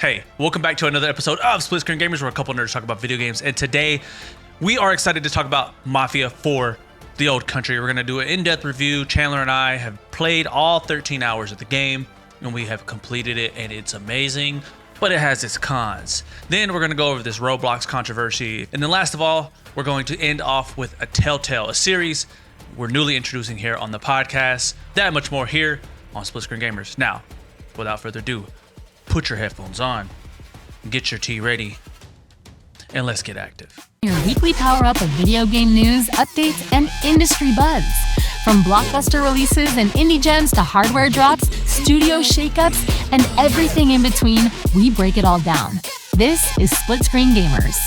Hey, welcome back to another episode of Split Screen Gamers, where a couple nerds talk about video games. And today, we are excited to talk about Mafia 4, the old country. We're going to do an in-depth review. Chandler and I have played all 13 hours of the game, and we have completed it, and it's amazing, but it has its cons. Then we're going to go over this Roblox controversy. And then last of all, we're going to end off with a Telltale, a series we're newly introducing here on the podcast. That much more here on Split Screen Gamers. Now, without further ado, put your headphones on, get your tea ready, and let's get active. Your weekly power-up of video game news, updates, and industry buzz. From blockbuster releases and indie gems to hardware drops, studio shakeups, and everything in between, we break it all down. This is Split Screen Gamers.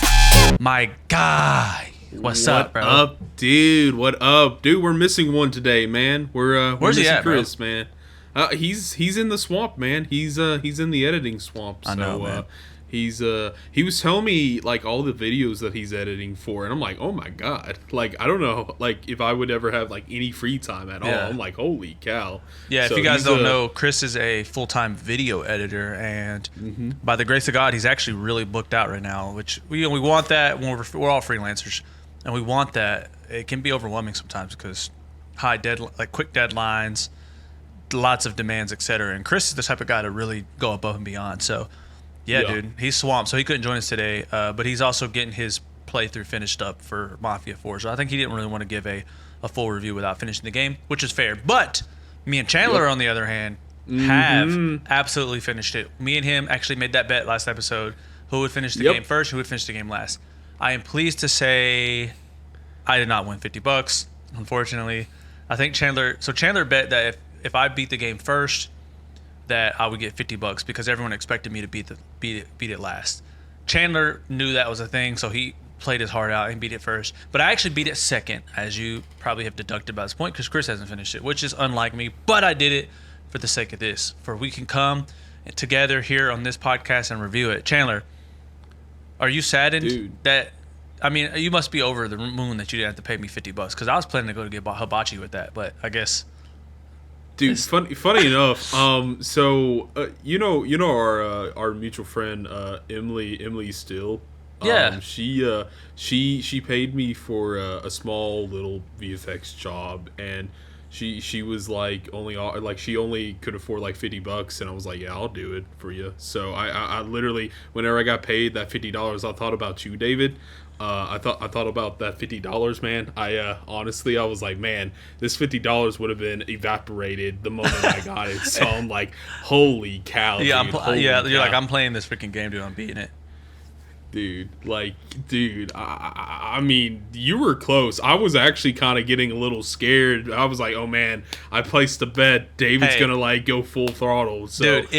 My guy, what's up, bro? What up, dude? What up? Dude, we're missing one today, man. We're Where's he missing at, Chris, man. He's in the swamp, man. He's in the editing swamp. So, I know, man. He was telling me like all the videos that he's editing for, and I'm like, oh my god, like I don't know, like if I would ever have like any free time at all. I'm like, holy cow. Yeah, so if you guys don't know, Chris is a full-time video editor, and by the grace of God, he's actually really booked out right now. Which we want that when we're all freelancers, and we want that. It can be overwhelming sometimes because quick deadlines, lots of demands, etc. And Chris is the type of guy to really go above and beyond. So yeah, dude, he's swamped, so he couldn't join us today, but he's also getting his playthrough finished up for Mafia 4, so I think he didn't really want to give a full review without finishing the game, which is fair. But me and Chandler, on the other hand, have absolutely finished it. Me and him actually made that bet last episode, who would finish the game first, who would finish the game last. I am pleased to say I did not win $50, unfortunately. I think Chandler bet that if I beat the game first, that I would get $50 because everyone expected me to beat it last. Chandler knew that was a thing, so he played his heart out and beat it first. But I actually beat it second, as you probably have deducted by this point, because Chris hasn't finished it, which is unlike me. But I did it for the sake of this, for we can come together here on this podcast and review it. Chandler, are you saddened that? I mean, you must be over the moon that you didn't have to pay me $50 because I was planning to go to get hibachi with that, but I guess. Dude, funny enough. So you know our mutual friend Emily Still. Yeah. She paid me for a small little VFX job, and she was like she only could afford like $50, and I was like, yeah, I'll do it for you. So I literally, whenever I got paid that $50, I thought about you, David. I thought about that $50, man. Honestly, I was like, man, this $50 would have been evaporated the moment I got it. So I'm like, holy cow, dude. You're like, I'm playing this freaking game, dude. I'm beating it. Dude, I mean, you were close. I was actually kind of getting a little scared. I was like, oh man, I placed a bet David's gonna like go full throttle. So dude,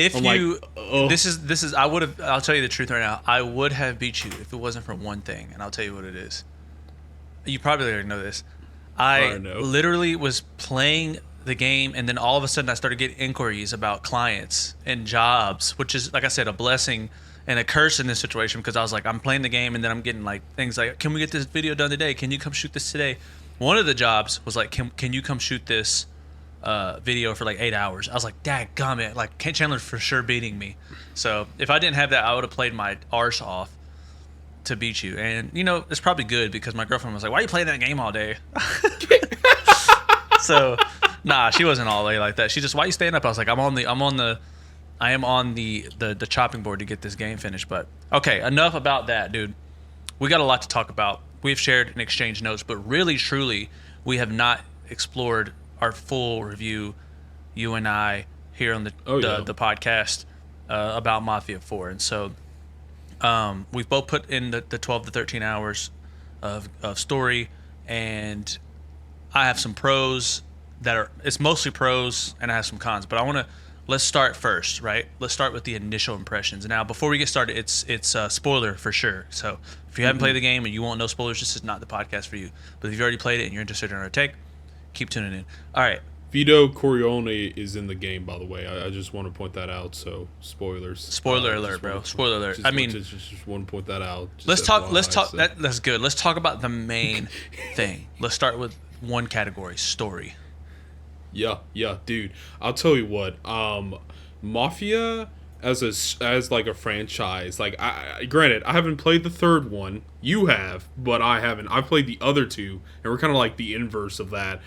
I'll tell you the truth right now. I would have beat you if it wasn't for one thing, and I'll tell you what it is. You probably already know this. I literally was playing the game, and then all of a sudden I started getting inquiries about clients and jobs, which is, like I said, a blessing and a curse in this situation, because I was like, I'm playing the game, and then I'm getting like things like, can we get this video done today? Can you come shoot this today? One of the jobs was like, can you come shoot this video for like 8 hours? I was like, dadgummit, like Chandler's for sure beating me. So if I didn't have that, I would have played my arse off to beat you. And you know, it's probably good because my girlfriend was like, why are you playing that game all day? So nah, she wasn't all day like that. She just, why are you staying up? I was like, I am on the chopping board to get this game finished. But okay, enough about that, dude. We got a lot to talk about. We've shared and exchanged notes, but really, truly, we have not explored our full review, you and I, here on the podcast about Mafia 4. And so we've both put in the 12 to 13 hours of story, and I have some pros it's mostly pros, and I have some cons. But let's start first, right? Let's start with the initial impressions. Now, before we get started, it's a spoiler for sure. So if you haven't played the game and you won't know spoilers, this is not the podcast for you. But if you've already played it and you're interested in our take, keep tuning in. All right. Vito Corleone is in the game, by the way. I just want to point that out. So spoilers. Spoiler alert, bro. Spoiler alert. I mean, just want to point that out. Let's talk. That's good. Let's talk about the main thing. Let's start with one category: story. Yeah, dude. I'll tell you what. Mafia as like a franchise. Like, granted, I haven't played the third one. You have, but I haven't. I've played the other two, and we're kind of like the inverse of that.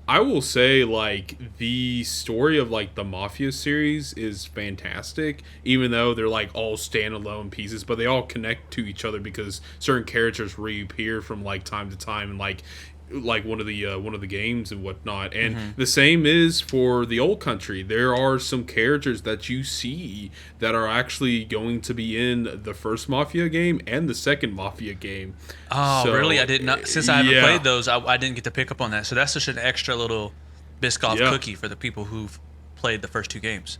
I will say, like, the story of, like, the Mafia series is fantastic, even though they're, like, all standalone pieces, but they all connect to each other because certain characters reappear from, like, time to time, and, like one of the games and whatnot. And the same is for the old country. There are some characters that you see that are actually going to be in the first Mafia game and the second Mafia game. Oh, So, really? I did not. Since I haven't played those, I didn't get to pick up on that. So that's just an extra little Biscoff cookie for the people who've played the first two games.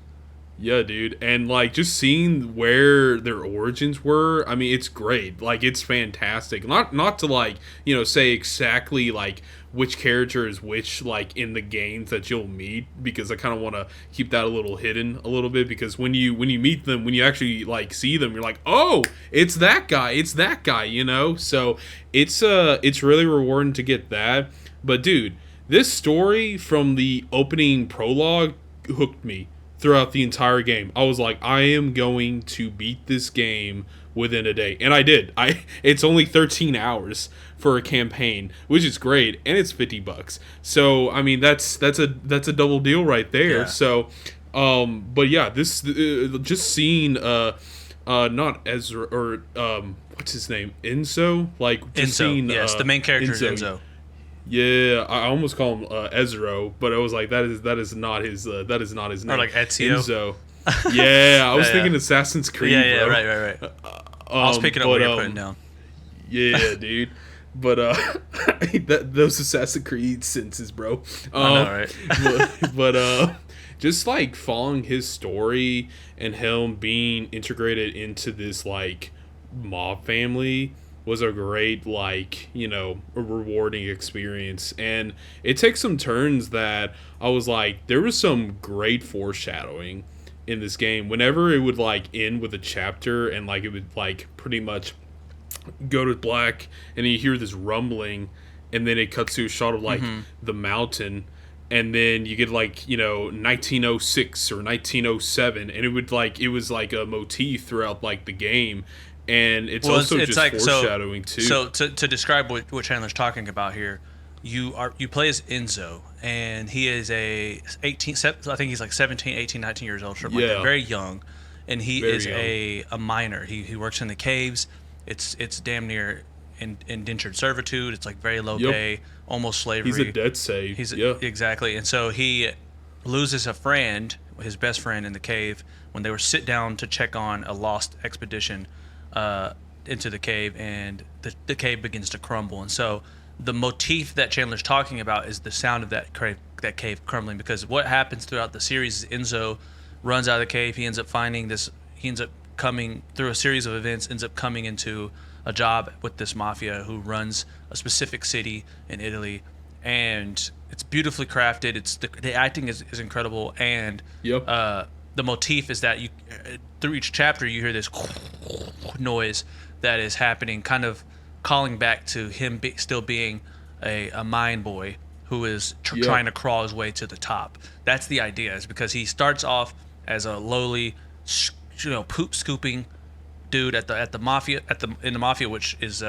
Yeah, dude. And, like, just seeing where their origins were, I mean, it's great. Like, it's fantastic. Not to, like, you know, say exactly, like, which character is which, like, in the games that you'll meet, because I kind of want to keep that a little hidden a little bit, because when you meet them, when you actually, like, see them, you're like, oh, it's that guy, you know? So, it's really rewarding to get that. But, dude, this story from the opening prologue hooked me throughout the entire game. I was like, I am going to beat this game within a day. And I did. It's only 13 hours for a campaign, which is great, and it's $50. So, I mean, that's a double deal right there. Yeah. So, but yeah, this just seeing not Ezra or what's his name? Enzo? Like, just Enzo, seeing yes, the main character is Enzo. Yeah, I almost call him Ezro, but I was like, that is not his name. Or like Ezio. Enzo. Yeah, I was thinking Assassin's Creed. Yeah, bro. right. I was picking up what you're putting down. Yeah, dude. But those Assassin's Creed senses, bro. I know, right? but just like following his story and him being integrated into this like mob family was a great, like, you know, a rewarding experience. And it takes some turns that I was like, there was some great foreshadowing in this game. Whenever it would, like, end with a chapter and, like, it would, like, pretty much go to black and then you hear this rumbling and then it cuts to a shot of, like, the mountain. And then you get, like, you know, 1906 or 1907. And it would, like, it was, like, a motif throughout, like, the game. And it's also just like, foreshadowing too. So to describe what Chandler's talking about here, you play as Enzo, and he is a 18. I think he's like 17, 18, 19 years old, something like that, very young, and he is a miner. He works in the caves. It's damn near indentured servitude. It's like very low pay, almost slavery. He's a debt save. Exactly, and so he loses a friend, his best friend, in the cave when they were sit down to check on a lost expedition into the cave, and the cave begins to crumble. And so the motif that Chandler's talking about is the sound of that cave crumbling, because what happens throughout the series is Enzo runs out of the cave. He ends up coming through a series of events, ends up coming into a job with this mafia who runs a specific city in Italy, and it's beautifully crafted. The acting is incredible, and the motif is that you through each chapter you hear this noise that is happening, kind of calling back to him still being a mine boy who is trying to crawl his way to the top. That's the idea, is because he starts off as a lowly, you know, poop scooping dude at the mafia in the mafia, which is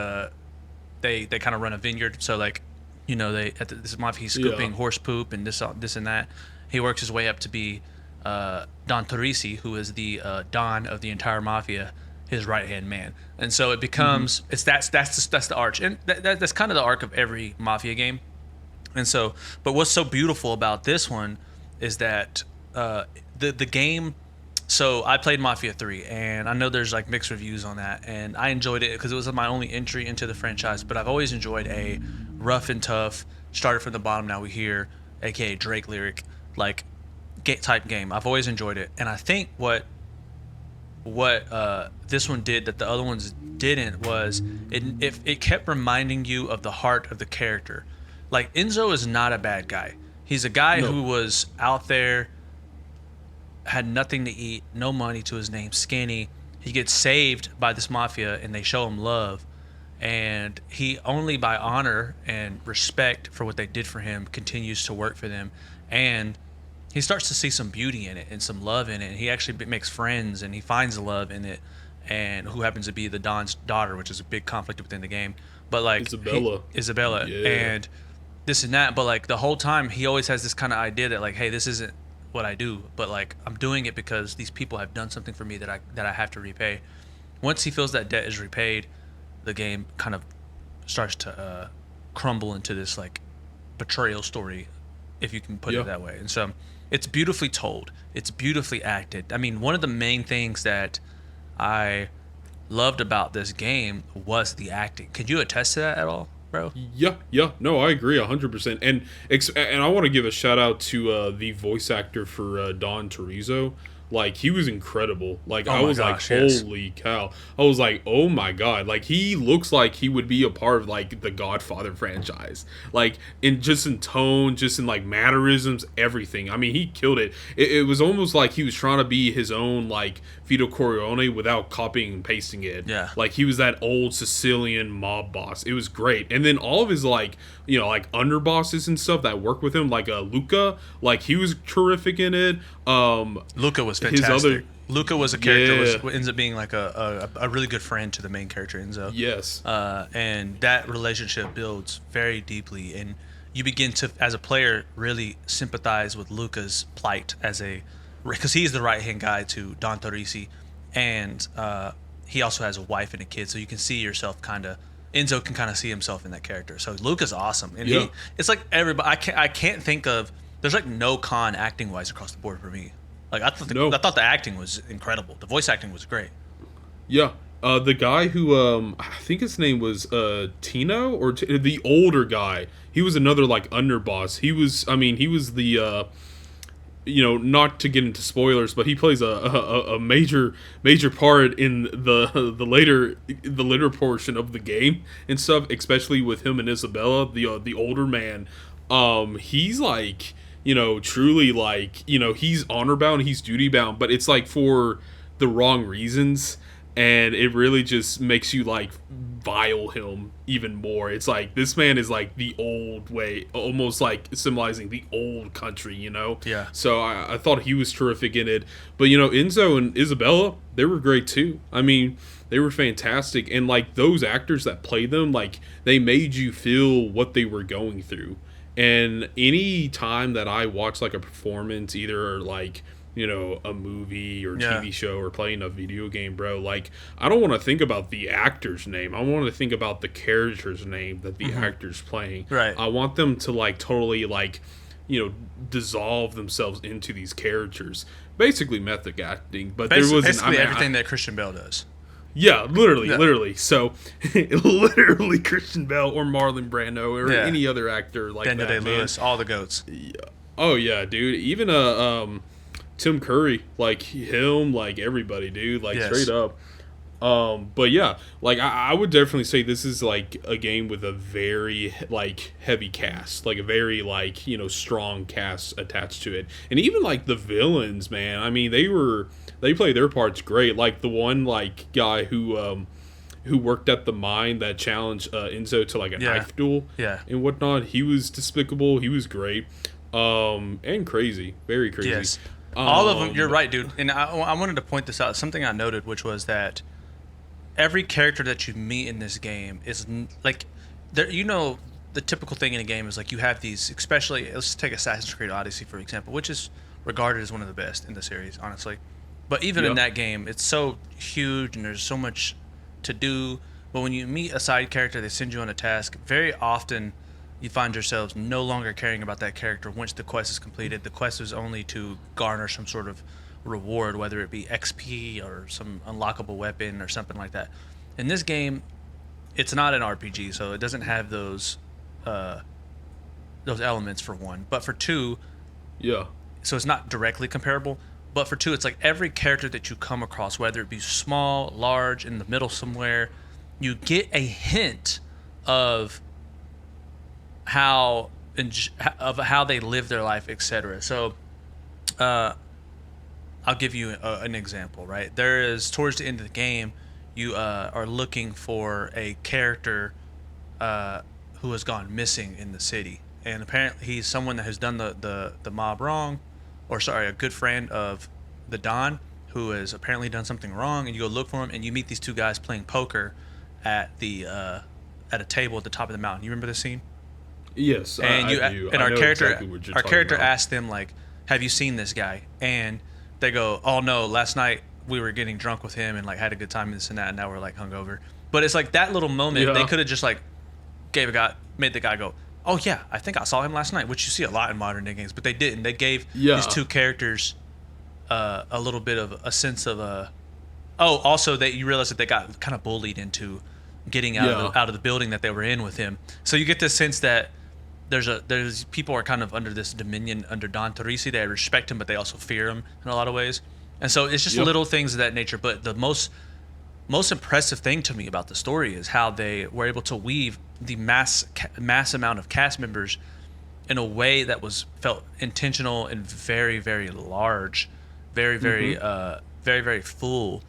they kind of run a vineyard. So, like, you know, this mafia, he's scooping horse poop and this and that. He works his way up to be Don Torrisi, who is the Don of the entire mafia, his right hand man. And so it becomes that's the arch, and that's kind of the arc of every mafia game. And so, but what's so beautiful about this one is that the game. So I played Mafia 3, and I know there's like mixed reviews on that, and I enjoyed it because it was my only entry into the franchise. But I've always enjoyed a rough and tough, started from the bottom, now we here, aka Drake lyric, like type game. I've always enjoyed it, and I think what this one did that the other ones didn't was it kept reminding you of the heart of the character. Like, Enzo is not a bad guy. He's a guy who was out there, had nothing to eat, no money to his name, skinny. He gets saved by this mafia, and they show him love, and he only by honor and respect for what they did for him continues to work for them. And he starts to see some beauty in it and some love in it. And he actually makes friends and he finds love in it, and who happens to be the Don's daughter, which is a big conflict within the game. But like Isabella, Yeah. and this and that. But like the whole time, he always has this kind of idea that like, hey, this isn't what I do, but like I'm doing it because these people have done something for me that I have to repay. Once he feels that debt is repaid, the game kind of starts to crumble into this like betrayal story, if you can put it that way. And so it's beautifully told. It's beautifully acted. I mean, one of the main things that I loved about this game was the acting. Could you attest to that at all, bro? Yeah. No, I agree 100%. And I want to give a shout out to the voice actor for Don Terrizzo. Like, he was incredible. Like, I was like, holy cow. I was like, oh my god. Like, he looks like he would be a part of, like, the Godfather franchise. Like, in tone, just in, like, mannerisms, everything. I mean, he killed it. It was almost like he was trying to be his own, like, Vito Corleone without copying and pasting it. Yeah. Like, he was that old Sicilian mob boss. It was great. And then all of his, like, you know, like, underbosses and stuff that work with him, like, Luca, like, he was terrific in it. Luca was fantastic. Luca was a character ends up being like a really good friend to the main character Enzo. Yes. And that relationship builds very deeply, and you begin to, as a player, really sympathize with Luca's plight because he's the right hand guy to Don Torrisi, and he also has a wife and a kid, so you can see yourself Enzo can kind of see himself in that character. So Luca's awesome, and it's like everybody. I can't think of. There's like no con acting wise across the board for me. Like I thought the acting was incredible. The voice acting was great. Yeah. The guy who I think his name was Tino or the older guy. He was another like underboss. He was the you know, not to get into spoilers, but he plays a major part in the later portion of the game and stuff, especially with him and Isabella, the older man. He's like, you know, truly like, you know, he's honor bound, he's duty bound, but it's like for the wrong reasons, and it really just makes you like vile him even more. It's like this man is like the old way, almost like symbolizing the old country, you know? Yeah. So I thought he was terrific in it. But, you know, Enzo and Isabella, they were great too. I mean, they were fantastic. And like those actors that played them, like they made you feel what they were going through. And any time that I watch like a performance, either like, you know, a movie or TV show or playing a video game, bro, like I don't want to think about the actor's name. I want to think about the character's name that the actor's playing. Right. I want them to like totally like, you know, dissolve themselves into these characters. Basically method acting, but there was everything that Christian Bale does. Yeah, literally. So, literally Christian Bale or Marlon Brando or any other actor like Daniel that. Day-Lewis, all the goats. Yeah. Oh yeah, dude. Even Tim Curry, like him, like everybody, dude, like straight up. But yeah, like I would definitely say this is like a game with a very like heavy cast, like a very like, you know, strong cast attached to it. And even like the villains, man, I mean, they played their parts great. Like the one like guy who worked at the mine that challenged Enzo to like a knife duel and whatnot. He was despicable. He was great. And crazy, very crazy. Yes. All of them, you're right, dude. And I wanted to point this out. Something I noted, which was that every character that you meet in this game is like, there. You know, the typical thing in a game is like you have these, especially let's take Assassin's Creed Odyssey for example, which is regarded as one of the best in the series, honestly. But even in that game, it's so huge and there's so much to do. But when you meet a side character, they send you on a task. Very often, you find yourselves no longer caring about that character once the quest is completed. The quest is only to garner some sort of reward, whether it be XP or some unlockable weapon or something like that. In this game, it's not an RPG, so it doesn't have those elements for one. But for two, so it's not directly comparable. But for two, it's like every character that you come across, whether it be small, large, in the middle somewhere, you get a hint of how they live their life, etc. So, I'll give you an example. Right, there is towards the end of the game, you are looking for a character who has gone missing in the city, and apparently he's someone that has done the mob wrong, or sorry, a good friend of the Don, who has apparently done something wrong, and you go look for him, and you meet these two guys playing poker at at a table at the top of the mountain. You remember this scene? Yes, And I do. and I our know character exactly what you're our talking character about. asked them like, "Have you seen this guy?" And they go, "Oh no, last night we were getting drunk with him and like had a good time and this and that, and now we're like hungover." But it's like that little moment Yeah. they could have just like made the guy go, "Oh yeah, I think I saw him last night," which you see a lot in modern day games, but they didn't. They gave Yeah. these two characters a little bit of a sense of oh, also that you realize that they got kind of bullied into getting out of the building that they were in with him. So you get this sense that there's people are kind of under this dominion under Don Torrisi. They respect him, but they also fear him in a lot of ways. And so it's just Yep. little things of that nature. But the most impressive thing to me about the story is how they were able to weave the mass amount of cast members in a way that felt intentional and very, very large, very, very very, very full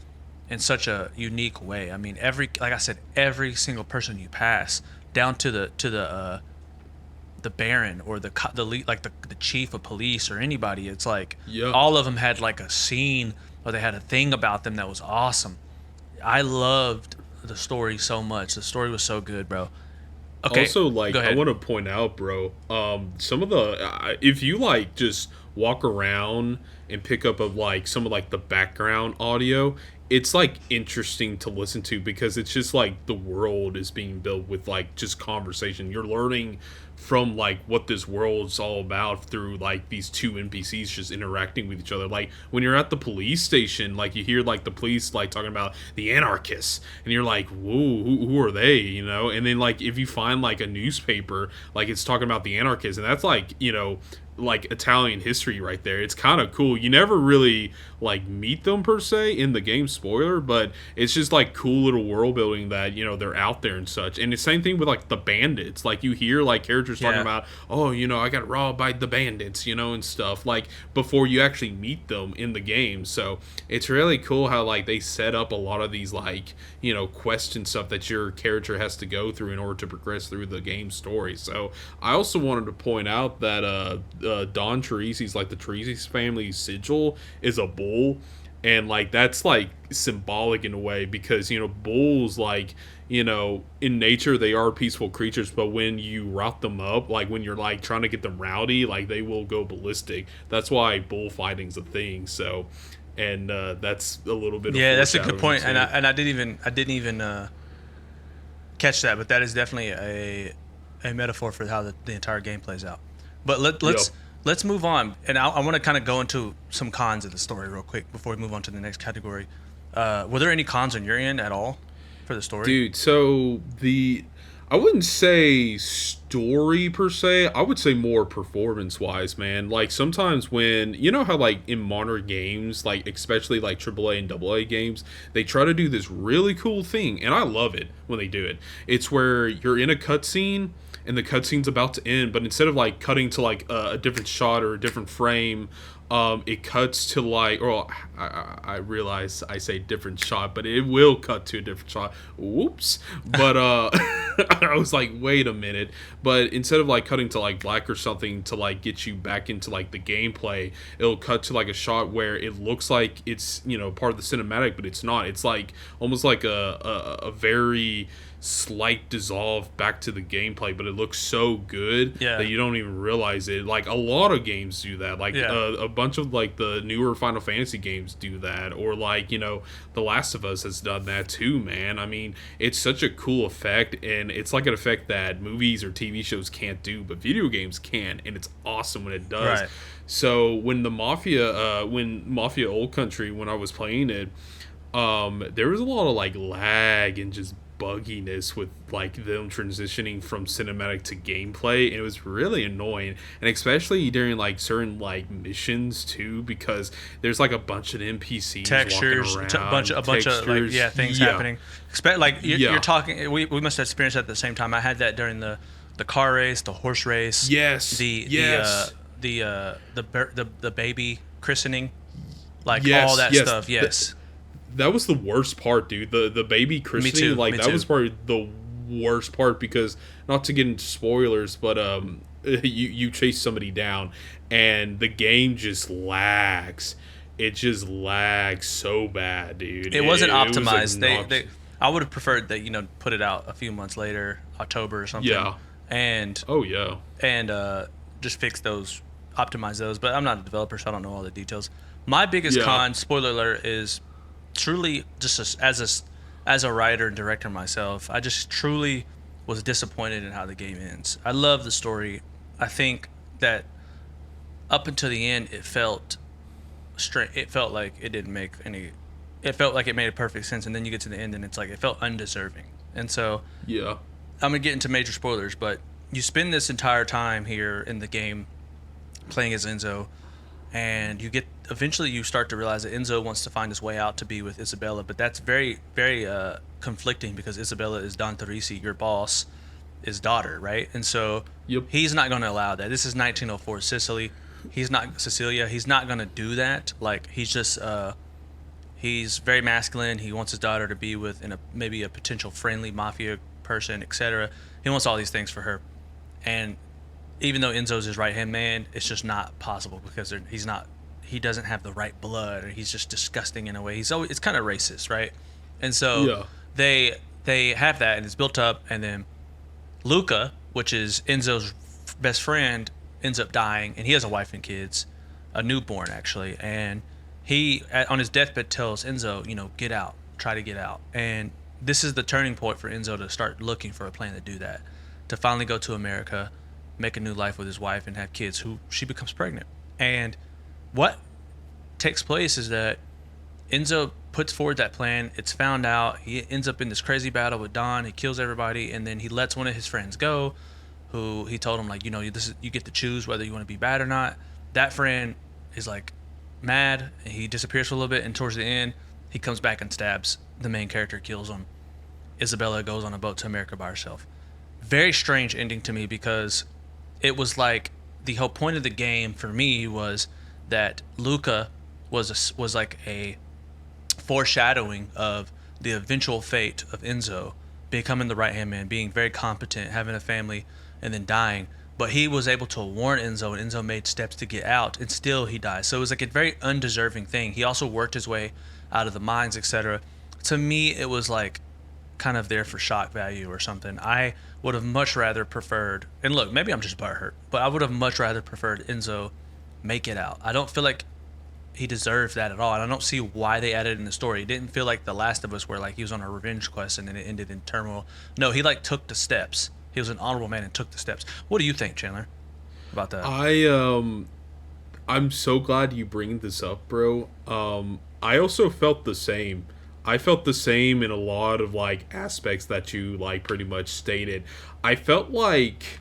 in such a unique way. I mean, like I said, every single person you pass, down to the Baron or the chief of police or anybody, it's like Yeah. all of them had like a scene or they had a thing about them that was awesome. I loved the story so much. The story was so good, bro. Okay. Also, like, go I ahead. want to point out, bro, some of the, if you, like, just walk around and pick up, like, some of, like, the background audio, it's, like, interesting to listen to because it's just, like, the world is being built with, like, just conversation. You're learning from, like, what this world's all about through, like, these two NPCs just interacting with each other. Like, when you're at the police station, like, you hear, like, the police, like, talking about the anarchists, and you're like, whoa, who are they, you know? And then, like, if you find, like, a newspaper, like, it's talking about the anarchists, and that's, like, you know, like Italian history right there. It's kind of cool. You never really like meet them per se in the game, spoiler, but it's just like cool little world building that, you know, they're out there and such. And the same thing with like the bandits. Like you hear like characters talking about, oh, you know, I got robbed by the bandits, you know, and stuff like before you actually meet them in the game. So it's really cool how like they set up a lot of these like, you know, quests and stuff that your character has to go through in order to progress through the game story. So I also wanted to point out that Don Teresi's, like the Teresi's family sigil is a bull, and like that's like symbolic in a way because, you know, bulls, like, you know, in nature they are peaceful creatures, but when you route them up, like when you're like trying to get them rowdy, like they will go ballistic. That's why bullfighting's a thing. So and that's a little bit of that's a good point. too. And I didn't even catch that, but that is definitely a metaphor for how the entire game plays out. But let's move on, and I want to kind of go into some cons of the story real quick before we move on to the next category. Were there any cons on your end at all for the story? Dude, so I wouldn't say story per se. I would say more performance-wise, man. Like, sometimes when, you know how, like, in modern games, like, especially, like, AAA and AA games, they try to do this really cool thing, and I love it when they do it. It's where you're in a cutscene, and the cutscene's about to end, but instead of, like, cutting to, like, a different shot or a different frame, it cuts to like, or I realize I say different shot, but it will cut to a different shot. Whoops. But I was like, wait a minute. But instead of like cutting to like black or something to like get you back into like the gameplay, it'll cut to like a shot where it looks like it's, you know, part of the cinematic, but it's not. It's like almost like a very slight dissolve back to the gameplay, but it looks so good that you don't even realize it. Like a lot of games do that. Like a bunch of like the newer Final Fantasy games do that, or like, you know, The Last of Us has done that too, man. I mean, it's such a cool effect, and it's like an effect that movies or TV shows can't do, but video games can, and it's awesome when it does. Right. So when the Mafia Old Country, when I was playing it, there was a lot of like lag and just bugginess with like them transitioning from cinematic to gameplay, and it was really annoying, and especially during like certain like missions too, because there's like a bunch of NPCs textures, walking around, a bunch of like things happening. Like you're talking. We must have experienced that at the same time. I had that during the car race, the horse race. The baby christening, like all that stuff. Yes. That was the worst part, dude. The baby christening, like that was probably the worst part, because not to get into spoilers, but you chase somebody down, and the game just lags. It just lags so bad, dude. It wasn't It was optimized. obnoxious. I would have preferred that put it out a few months later, October or something. Yeah. And Oh yeah. just fix those, optimize those. But I'm not a developer, so I don't know all the details. My biggest Yeah. con, spoiler alert, is truly just as a writer and director myself, I just truly was disappointed in how the game ends. I love the story. I think that up until the end, it felt straight. It felt like it didn't make any. It felt like it made perfect sense, and then you get to the end, and it's like it felt undeserving. And so Yeah. I'm gonna get into major spoilers, but you spend this entire time here in the game playing as Enzo, and eventually you start to realize that Enzo wants to find his way out to be with Isabella, but that's very, very conflicting because Isabella is Don Teresi, your boss, his daughter, right? And so Yep. he's not going to allow that. This is 1904 Sicily. He's not Sicilia. He's not going to do that. Like he's just he's very masculine. He wants his daughter to be with maybe a potential friendly mafia person, etc. He wants all these things for her, and even though Enzo's his right hand man, it's just not possible because he doesn't have the right blood, or he's just disgusting in a way. It's kind of racist, right? And so Yeah. they have that, and it's built up, and then Luca, which is Enzo's best friend, ends up dying, and he has a wife and kids, a newborn actually, and he on his deathbed tells Enzo, get out, try to get out, and this is the turning point for Enzo to start looking for a plan to do that, to finally go to America, make a new life with his wife, and have kids. Who she becomes pregnant, and what takes place is that Enzo puts forward that plan. It's found out. He ends up in this crazy battle with Don. He kills everybody, and then he lets one of his friends go, who he told him like, you get to choose whether you want to be bad or not. That friend is like mad, and he disappears for a little bit, and towards the end, he comes back and stabs the main character, kills him. Isabella goes on a boat to America by herself. Very strange ending to me because it was like the whole point of the game for me was that Luca was like a foreshadowing of the eventual fate of Enzo becoming the right hand man, being very competent, having a family, and then dying. But he was able to warn Enzo, and Enzo made steps to get out, and still he dies. So it was like a very undeserving thing. He also worked his way out of the mines, etc. To me, it was like kind of there for shock value or something. I would have much rather preferred, and look, maybe I'm just butthurt, but I would have much rather preferred Enzo make it out. I don't feel like he deserved that at all, and I don't see why they added it in the story. It didn't feel like The Last of Us where like he was on a revenge quest and then it ended in turmoil. No, he like took the steps. He was an honorable man and took the steps. What do you think, Chandler, about that? I'm so glad you bring this up, bro. I also felt the same. I felt the same in a lot of like aspects that you like pretty much stated. I felt like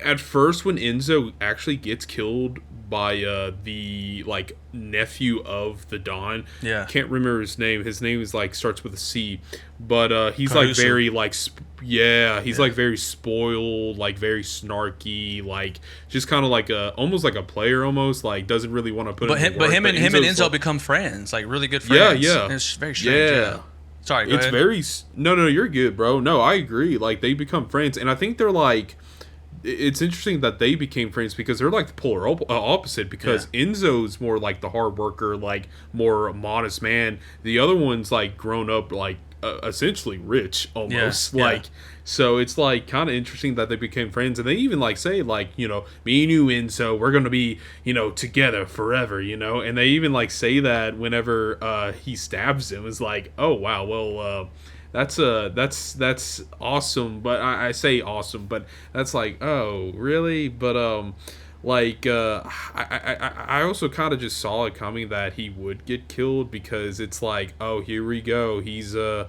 at first when Enzo actually gets killed by the like nephew of the Don. Yeah. Can't remember his name. His name is like starts with a C, but he's Caruso. like very like he's like very spoiled, like very snarky, like just kind of like almost like a player, almost like doesn't really want to put. But in the him, work, and Enzo like, become friends, like really good friends. Yeah. And it's very strange. Yeah. Sorry, go it's ahead. very no, you're good, bro. No, I agree. Like they become friends, and I think they're like. It's interesting that they became friends because they're like the polar opposite. Because Enzo's more like the hard worker, like more modest man. The other one's like grown up, like essentially rich almost. Like so, it's like kind of interesting that they became friends, and they even like say like me and you Enzo, we're gonna be together forever, and they even like say that whenever he stabs him. It's like, oh wow, well. That's awesome, but I say awesome, but that's like, oh really? But I also kind of just saw it coming that he would get killed because it's like, oh, here we go. He's the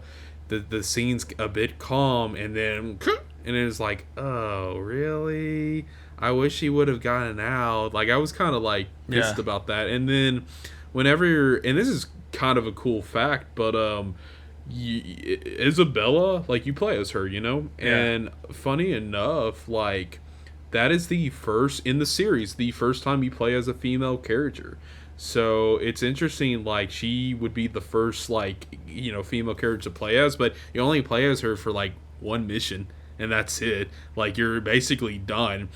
scene's a bit calm, and then it's like, oh really? I wish he would have gotten out. Like I was kind of like pissed about that, and then whenever and this is kind of a cool fact, but Isabella, like you play as her, and funny enough, like that is the first in the series, the first time you play as a female character. So it's interesting, like she would be the first like female character to play as, but you only play as her for like one mission, and that's it. Like, you're basically done.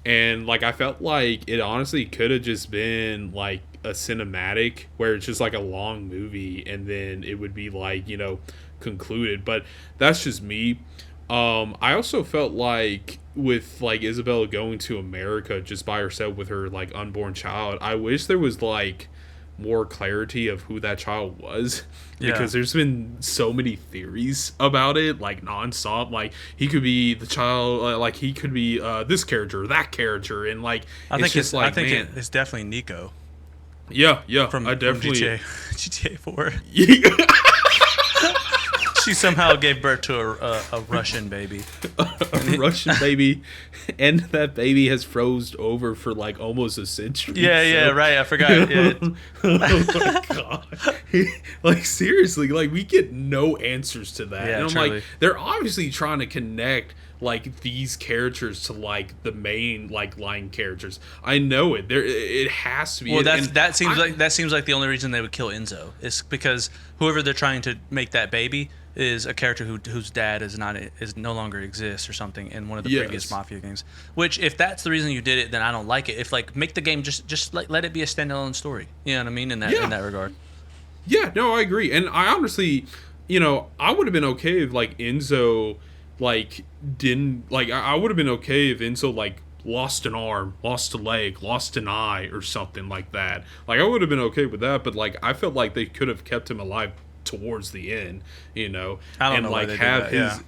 And like, I felt like it honestly could have just been like a cinematic where it's just like a long movie and then it would be like, concluded. But that's just me. I also felt like with like Isabella going to America just by herself with her like unborn child, I wish there was like more clarity of who that child was, because there's been so many theories about it, like nonstop. Like, he could be the child, like he could be this character or that character, and like I think it's definitely Nico. Yeah, From I definitely from GTA 4. She somehow gave birth to a Russian baby. A Russian baby, and that baby has froze over for like almost a century. Yeah, right. I forgot. Yeah. Oh my god! Like, seriously, like, we get no answers to that. Yeah, and I'm truly. like, they're obviously trying to connect like these characters to like the main like line characters. I know it. It has to be. Well, that seems like the only reason they would kill Enzo is because whoever they're trying to make that baby is a character whose dad is no longer exists or something in one of the previous Mafia games. Which, if that's the reason you did it, then I don't like it. If like, make the game just like, let it be a standalone story. You know what I mean in that regard. Yeah, no, I agree. And I honestly, I would have been okay if like Enzo like didn't like I would have been okay if Enzo like lost an arm, lost a leg, lost an eye or something like that. Like, I would have been okay with that, but like, I felt like they could have kept him alive towards the end, I don't and know like why they have did that.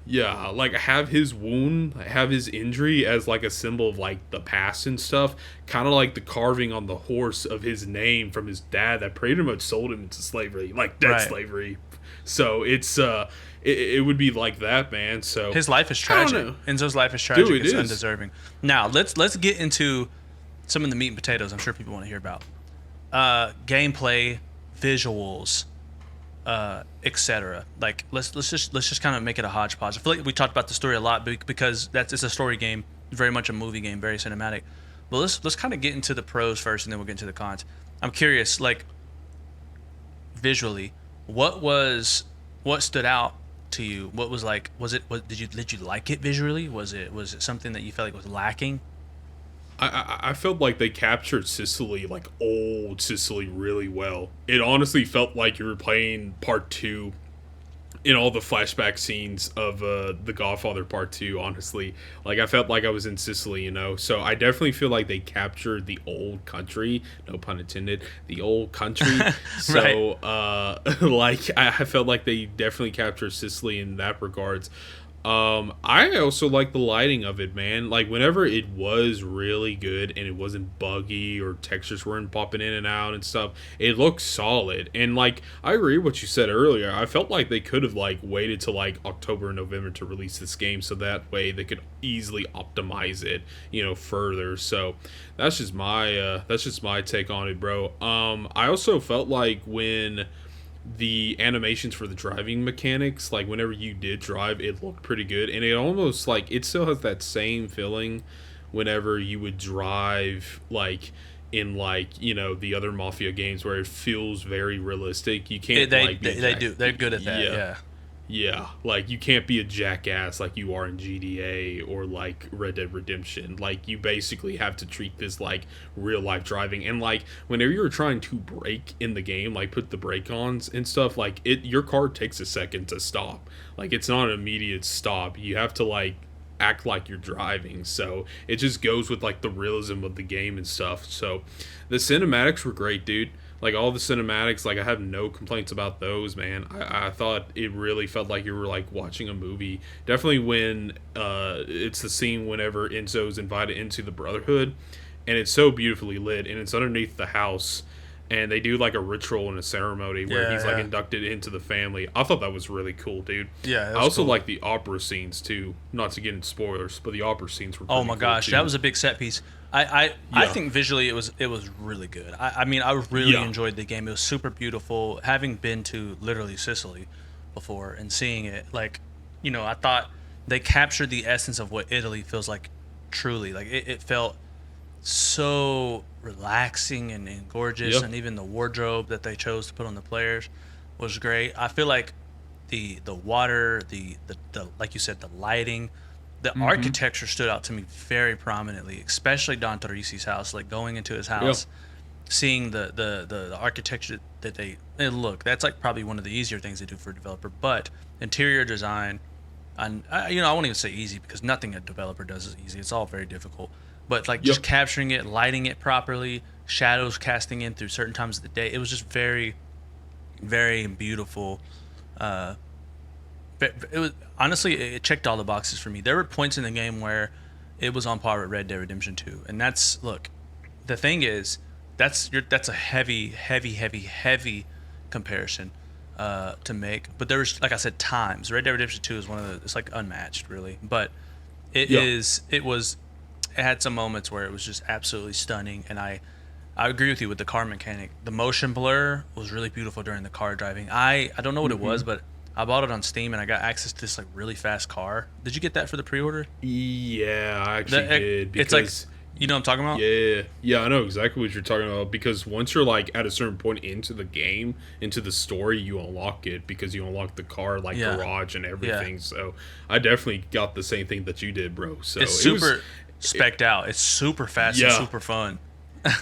his like have his wound, have his injury as like a symbol of like the past and stuff, kind of like the carving on the horse of his name from his dad that pretty much sold him into slavery, like dead slavery. So it's it would be like that, man. So his life is tragic. Enzo's life is tragic. Dude, it's undeserving. Now let's get into some of the meat and potatoes I'm sure people want to hear about. Gameplay, visuals, etc. Like, let's just kind of make it a hodgepodge. I feel like we talked about the story a lot because it's a story game, very much a movie game, very cinematic. But let's kind of get into the pros first, and then we'll get into the cons. I'm curious, like, visually, what stood out to you? What was like? Did you like it visually? Was it something that you felt like was lacking? I felt like they captured Sicily, like old Sicily, really well. It honestly felt like you were playing Part 2 in all the flashback scenes of The Godfather Part 2, honestly. Like, I felt like I was in Sicily, So I definitely feel like they captured the old country, no pun intended, the old country. So, like, I felt like they definitely captured Sicily in that regards. I also like the lighting of it, man. Like, whenever it was really good and it wasn't buggy or textures weren't popping in and out and stuff, it looked solid. And like, I agree with what you said earlier. I felt like they could have like waited till like October and November to release this game, so that way they could easily optimize it, further. So that's just my take on it, bro. I also felt like when the animations for the driving mechanics, like whenever you did drive, it looked pretty good, and it almost like it still has that same feeling whenever you would drive like in like the other Mafia games where it feels very realistic. You can't they're good at that. Yeah, like you can't be a jackass like you are in GTA or like Red Dead Redemption. Like, you basically have to treat this like real life driving. And like, whenever you're trying to brake in the game, like put the brake ons and stuff, like your car takes a second to stop. Like, it's not an immediate stop. You have to like act like you're driving. So it just goes with like the realism of the game and stuff. So the cinematics were great, dude. Like, all the cinematics, like, I have no complaints about those, man. I thought it really felt like you were, like, watching a movie. Definitely when it's the scene whenever Enzo's invited into the Brotherhood, and it's so beautifully lit, and it's underneath the house, and they do, like, a ritual and a ceremony where he's, like, inducted into the family. I thought that was really cool, dude. Yeah, I also like the opera scenes, too. Not to get into spoilers, but the opera scenes were pretty Oh, my cool, gosh. too. That was a big set piece. I think visually it was really good. I mean, I really enjoyed the game. It was super beautiful. Having been to literally Sicily before and seeing it, like, I thought they captured the essence of what Italy feels like truly. Like, it felt so relaxing and gorgeous, and even the wardrobe that they chose to put on the players was great. I feel like the water, the like you said, the lighting, the architecture stood out to me very prominently, especially Don Torrisi's house. Like going into his house, seeing the architecture that they and look. That's like probably one of the easier things they do for a developer. But interior design, and I won't even say easy because nothing a developer does is easy. It's all very difficult. But like just capturing it, lighting it properly, shadows casting in through certain times of the day. It was just very, very beautiful. It was honestly, it checked all the boxes for me. There were points in the game where it was on par with Red Dead Redemption 2, and that's look. The thing is, that's a heavy comparison to make. But there was, like I said, times. Red Dead Redemption 2 is one of the, it's like unmatched really, but it had some moments where it was just absolutely stunning, and I agree with you with the car mechanic. The motion blur was really beautiful during the car driving. I don't know what it was, but I bought it on Steam and I got access to this like really fast car. Did you get that for the pre-order? Yeah, I actually did. Because, it's like, you know what I'm talking about? Yeah, I know exactly what you're talking about. Because once you're like at a certain point into the game, into the story, you unlock it because you unlock the car like garage and everything. So I definitely got the same thing that you did, bro. So it's super specced out. It's super fast and super fun.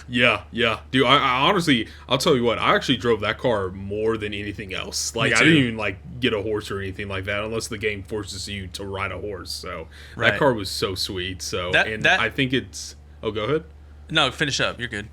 Yeah, dude. I honestly, I'll tell you what. I actually drove that car more than anything else. Like, I didn't even like get a horse or anything like that, unless the game forces you to ride a horse. So that car was so sweet. So I think it's. Oh, go ahead. No, finish up. You're good.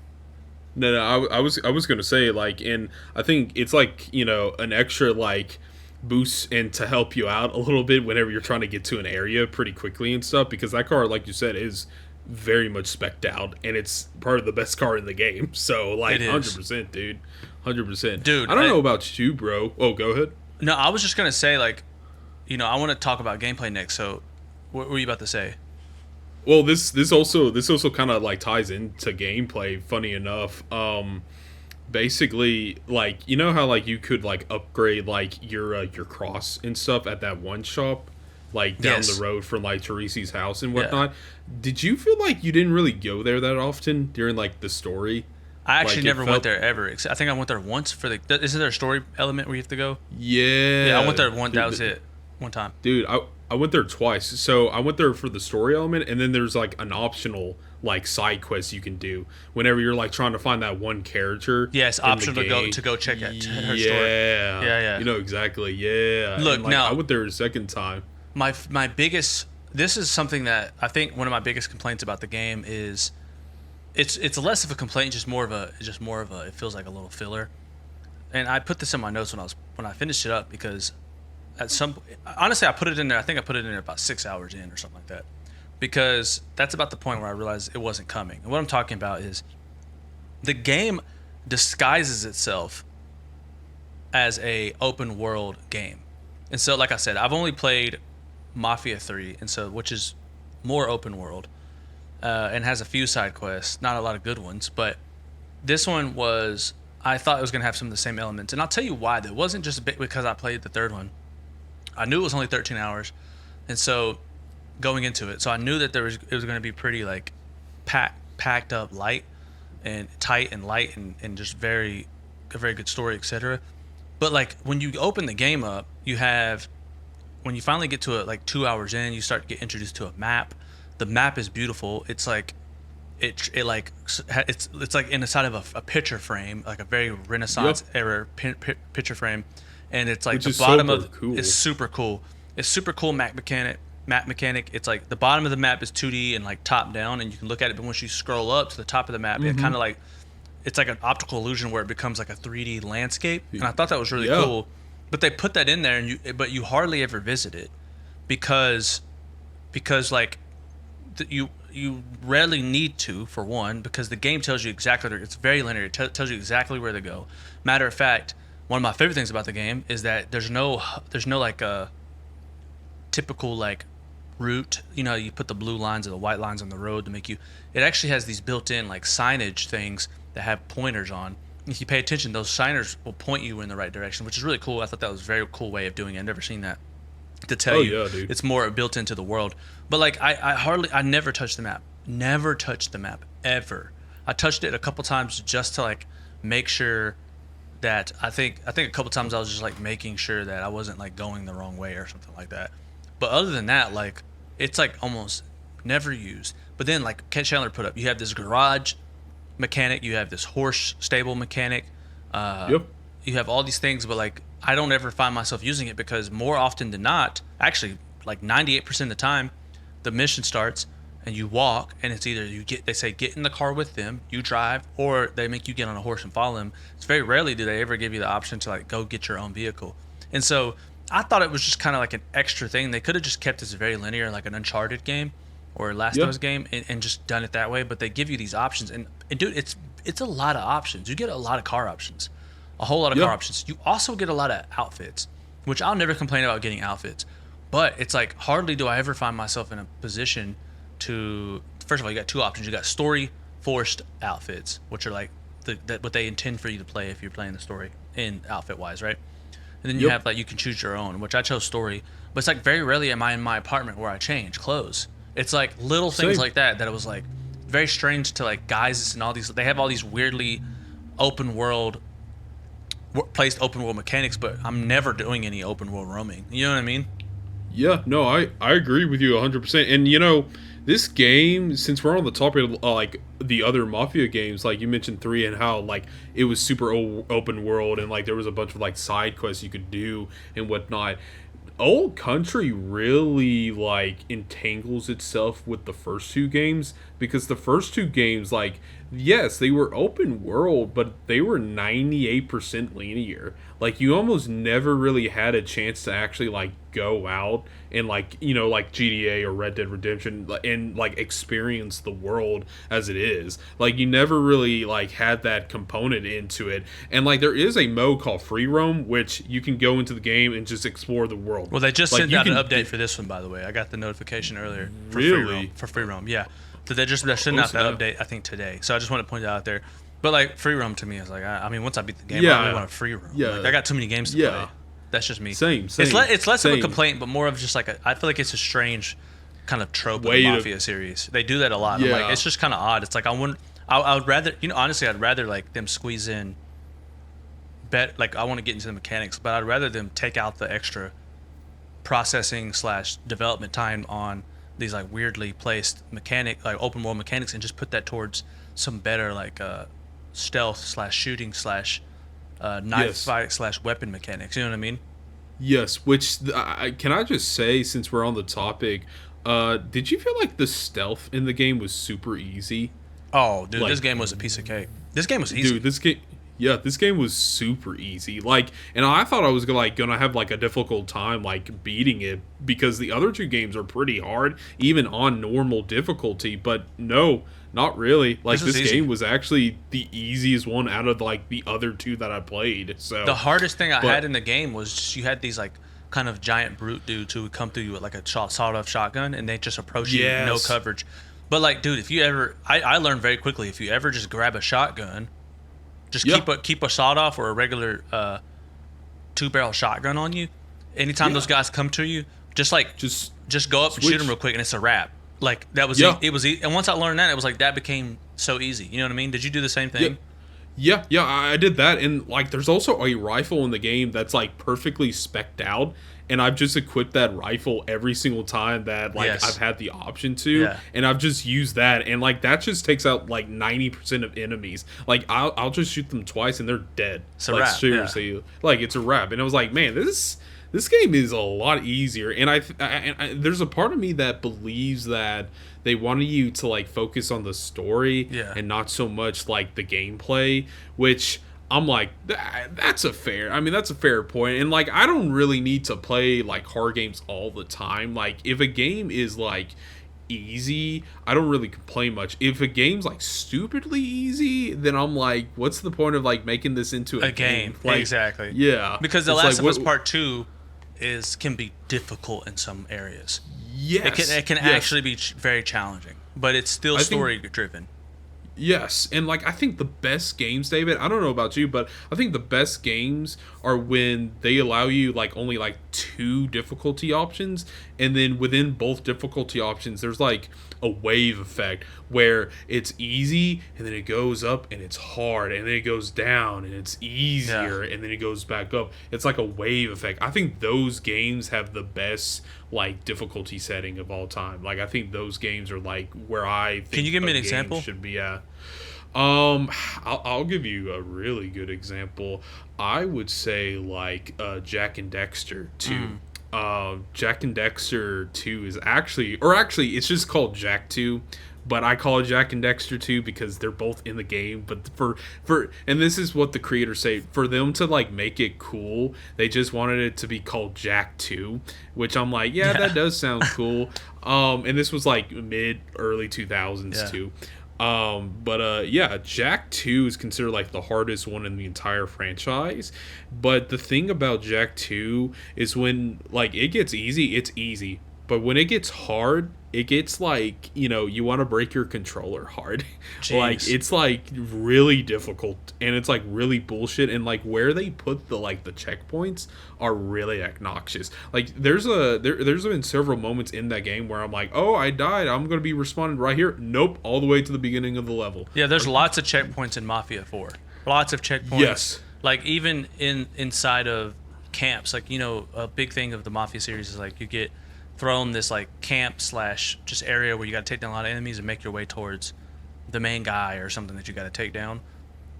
No. I was gonna say like, and I think it's like an extra like boost and to help you out a little bit whenever you're trying to get to an area pretty quickly and stuff, because that car, like you said, is very much specced out, and it's part of the best car in the game. So like 100%, dude. 100%. Dude, I don't know about you, bro. Oh, go ahead. No, I was just gonna say, like, I want to talk about gameplay next. So what were you about to say? Well, this also kind of like ties into gameplay, funny enough. Basically, like, you know how like you could like upgrade like your cross and stuff at that one shop, like down the road from like Teresi's house and whatnot. Did you feel like you didn't really go there that often during like the story? I actually never went there ever. I think I went there once for the. Isn't there a story element where you have to go? Yeah, I went there one. Dude, that was it. One time. Dude, I went there twice. So I went there for the story element, and then there's like an optional like side quest you can do whenever you're like trying to find that one character. Yes, optional to go check out her story. Yeah. You know exactly. Yeah. Look, and, like, now I went there a second time. My biggest. This is something that I think one of my biggest complaints about the game is, it's less of a complaint, just more of a. It feels like a little filler, and I put this in my notes when I finished it up because, honestly I put it in there. I think I put it in there about 6 hours in or something like that, because that's about the point where I realized it wasn't coming. And what I'm talking about is, the game disguises itself as a open world game, and so like I said, I've only played Mafia 3, and so which is more open world, and has a few side quests, not a lot of good ones, but this one was, I thought it was going to have some of the same elements, and I'll tell you why. That wasn't just a bit because I played the third one. I knew it was only 13 hours, and so going into it, so I knew that it was going to be pretty like packed up, light and tight and light and just a very good story, etc. But like when you open the game up, when you finally get to it, like 2 hours in, you start to get introduced to a map. The map is beautiful. It's like it's like inside of a picture frame, like a very Renaissance era picture frame, and it's like the bottom of it's super cool. It's super cool map mechanic. It's like the bottom of the map is 2D and like top down, and you can look at it. But once you scroll up to the top of the map, it kind of like it's like an optical illusion where it becomes like a 3D landscape. And I thought that was really cool. But they put that in there, but you hardly ever visit it, because like you rarely need to, for one, because the game tells you exactly. It's very linear. It tells you exactly where to go. Matter of fact, one of my favorite things about the game is that there's no like a typical like route. You put the blue lines or the white lines on the road to make you. It actually has these built-in like signage things that have pointers on. If you pay attention, those signers will point you in the right direction, which is really cool. I thought that was a very cool way of doing it. I've never seen that. To tell you, dude. It's more built into the world. But like, I never touched the map. Never touched the map ever. I touched it a couple times just to like make sure that I think a couple times I was just like making sure that I wasn't like going the wrong way or something like that. But other than that, like it's like almost never used. But then like Ken Chandler put up, you have this garage mechanic, you have this horse stable mechanic, Yep. you have all these things, but like I don't ever find myself using it because more often than not, actually like 98% of the time, the mission starts and you walk, and it's either they say get in the car with them, you drive, or they make you get on a horse and follow them. It's very rarely do they ever give you the option to like go get your own vehicle. And so I thought it was just kind of like an extra thing. They could have just kept this very linear, like an Uncharted game or Last of Us game, and just done it that way. But they give you these options, and dude, it's a lot of options. You get a lot of car options, a whole lot of car options. You also get a lot of outfits, which I'll never complain about getting outfits. But it's like hardly do I ever find myself in a position to, first of all, you got two options. You got story forced outfits, which are like what they intend for you to play if you're playing the story in outfit wise, right? And then you have like you can choose your own, which I chose story. But it's like very rarely am I in my apartment where I change clothes. It's like little things like that it was like very strange to like guys and all these. They have all these weirdly open world placed open world mechanics, but I'm never doing any open world roaming. You know what I mean? Yeah, no, I agree with you 100%. And you know, this game, since we're on the topic of like the other Mafia games, like you mentioned 3 and how like it was super open world and like there was a bunch of like side quests you could do and whatnot. Old Country really like entangles itself with the first two games, because the first two games, like, yes, they were open world, but they were 98% linear. Like, you almost never really had a chance to actually like go out and like, you know, like GTA or Red Dead Redemption and like experience the world as it is. Like, you never really like had that component into it. And like there is a mode called Free Roam, which you can go into the game and just explore the world. Well, they just like, sent out an update for this one, by the way. I got the notification earlier for Free Roam. Yeah, so they're sending out that update, I think, today. So I just want to point that out there. But like Free Roam to me is like, I mean, once I beat the game, I really want a Free Roam. Yeah, like, I got too many games to play. That's just me. Same. It's less of a complaint, but more of just like I feel like it's a strange kind of trope of the Mafia series. They do that a lot. Yeah. I'm like, it's just kind of odd. It's like I would rather, you know, honestly, I'd rather like them squeeze in. Like I want to get into the mechanics, but I'd rather them take out the extra processing / development time on these like weirdly placed like open world mechanics, and just put that towards some better like stealth / shooting / knife fight / weapon mechanics. You know what I mean? Yes. Which can I just say, since we're on the topic, did you feel like the stealth in the game was super easy? Oh, dude, like, this game was a piece of cake. This game was easy. Dude, this game was super easy. Like, and I thought I was gonna have like a difficult time like beating it, because the other two games are pretty hard, even on normal difficulty. But no, not really. Like, this game was actually the easiest one out of like the other two that I played. So the hardest thing I had in the game was just, you had these like kind of giant brute dudes who would come through you with like a sawed-off shotgun, and they just approach you with no coverage. But like, dude, if you ever, I learned very quickly, if you ever just grab a shotgun, just keep a sawed-off or a regular 2-barrel shotgun on you. Anytime those guys come to you, just go up and shoot them real quick, and it's a wrap. Like, that was it was and once I learned that, it was like that became so easy. You know what I mean? Did you do the same thing? Yeah, I did that. And like, there's also a rifle in the game that's like perfectly spec'd out, and I've just equipped that rifle every single time that like I've had the option to, and I've just used that, and like that just takes out like 90% of enemies. Like, I'll just shoot them twice and they're dead. It's a wrap. Seriously, like, it's a wrap. And I was like, man, this game is a lot easier. And I there's a part of me that believes that they wanted you to like focus on the story and not so much like the gameplay, which I'm like, that's a fair point. And like, I don't really need to play like horror games all the time. Like, if a game is like easy, I don't really complain much. If a game's like stupidly easy, then I'm like, what's the point of like making this into a game? Like, exactly. Yeah. Because The Last of Us Part 2 can be difficult in some areas. Yes. It can actually be very challenging, but it's still story driven. Yes, and like, I think the best games, David, I don't know about you, but I think the best games are when they allow you like only like 2 difficulty options, and then within both difficulty options there's like a wave effect where it's easy and then it goes up and it's hard and then it goes down and it's easier and then it goes back up. It's like a wave effect. I think those games have the best like difficulty setting of all time. Like I think those games are like where I think Can you give me an example? should be at. I'll give you a really good example. I would say like Jack and Dexter 2. Jack and Dexter 2 is actually it's just called Jack 2, but I call it Jack and Dexter 2 because they're both in the game. But for and this is what the creators say, for them to like make it cool, they just wanted it to be called Jack 2, which I'm like, yeah. That does sound cool. And this was like early 2000s too. But Jack 2 is considered like the hardest one in the entire franchise. But the thing about Jack 2 is when like it gets easy, it's easy. But when it gets hard, it gets like, you want to break your controller hard. Like it's like really difficult and it's like really bullshit, and like where they put the checkpoints are really obnoxious. Like there's been several moments in that game where I'm like, oh, I died, I'm gonna be respawned right here. Nope, all the way to the beginning of the level. Yeah, there's lots of checkpoints in Mafia 4. Lots of checkpoints. Yes. Like even inside of camps, like a big thing of the Mafia series is like you get thrown this like camp / just area where you got to take down a lot of enemies and make your way towards the main guy or something that you got to take down.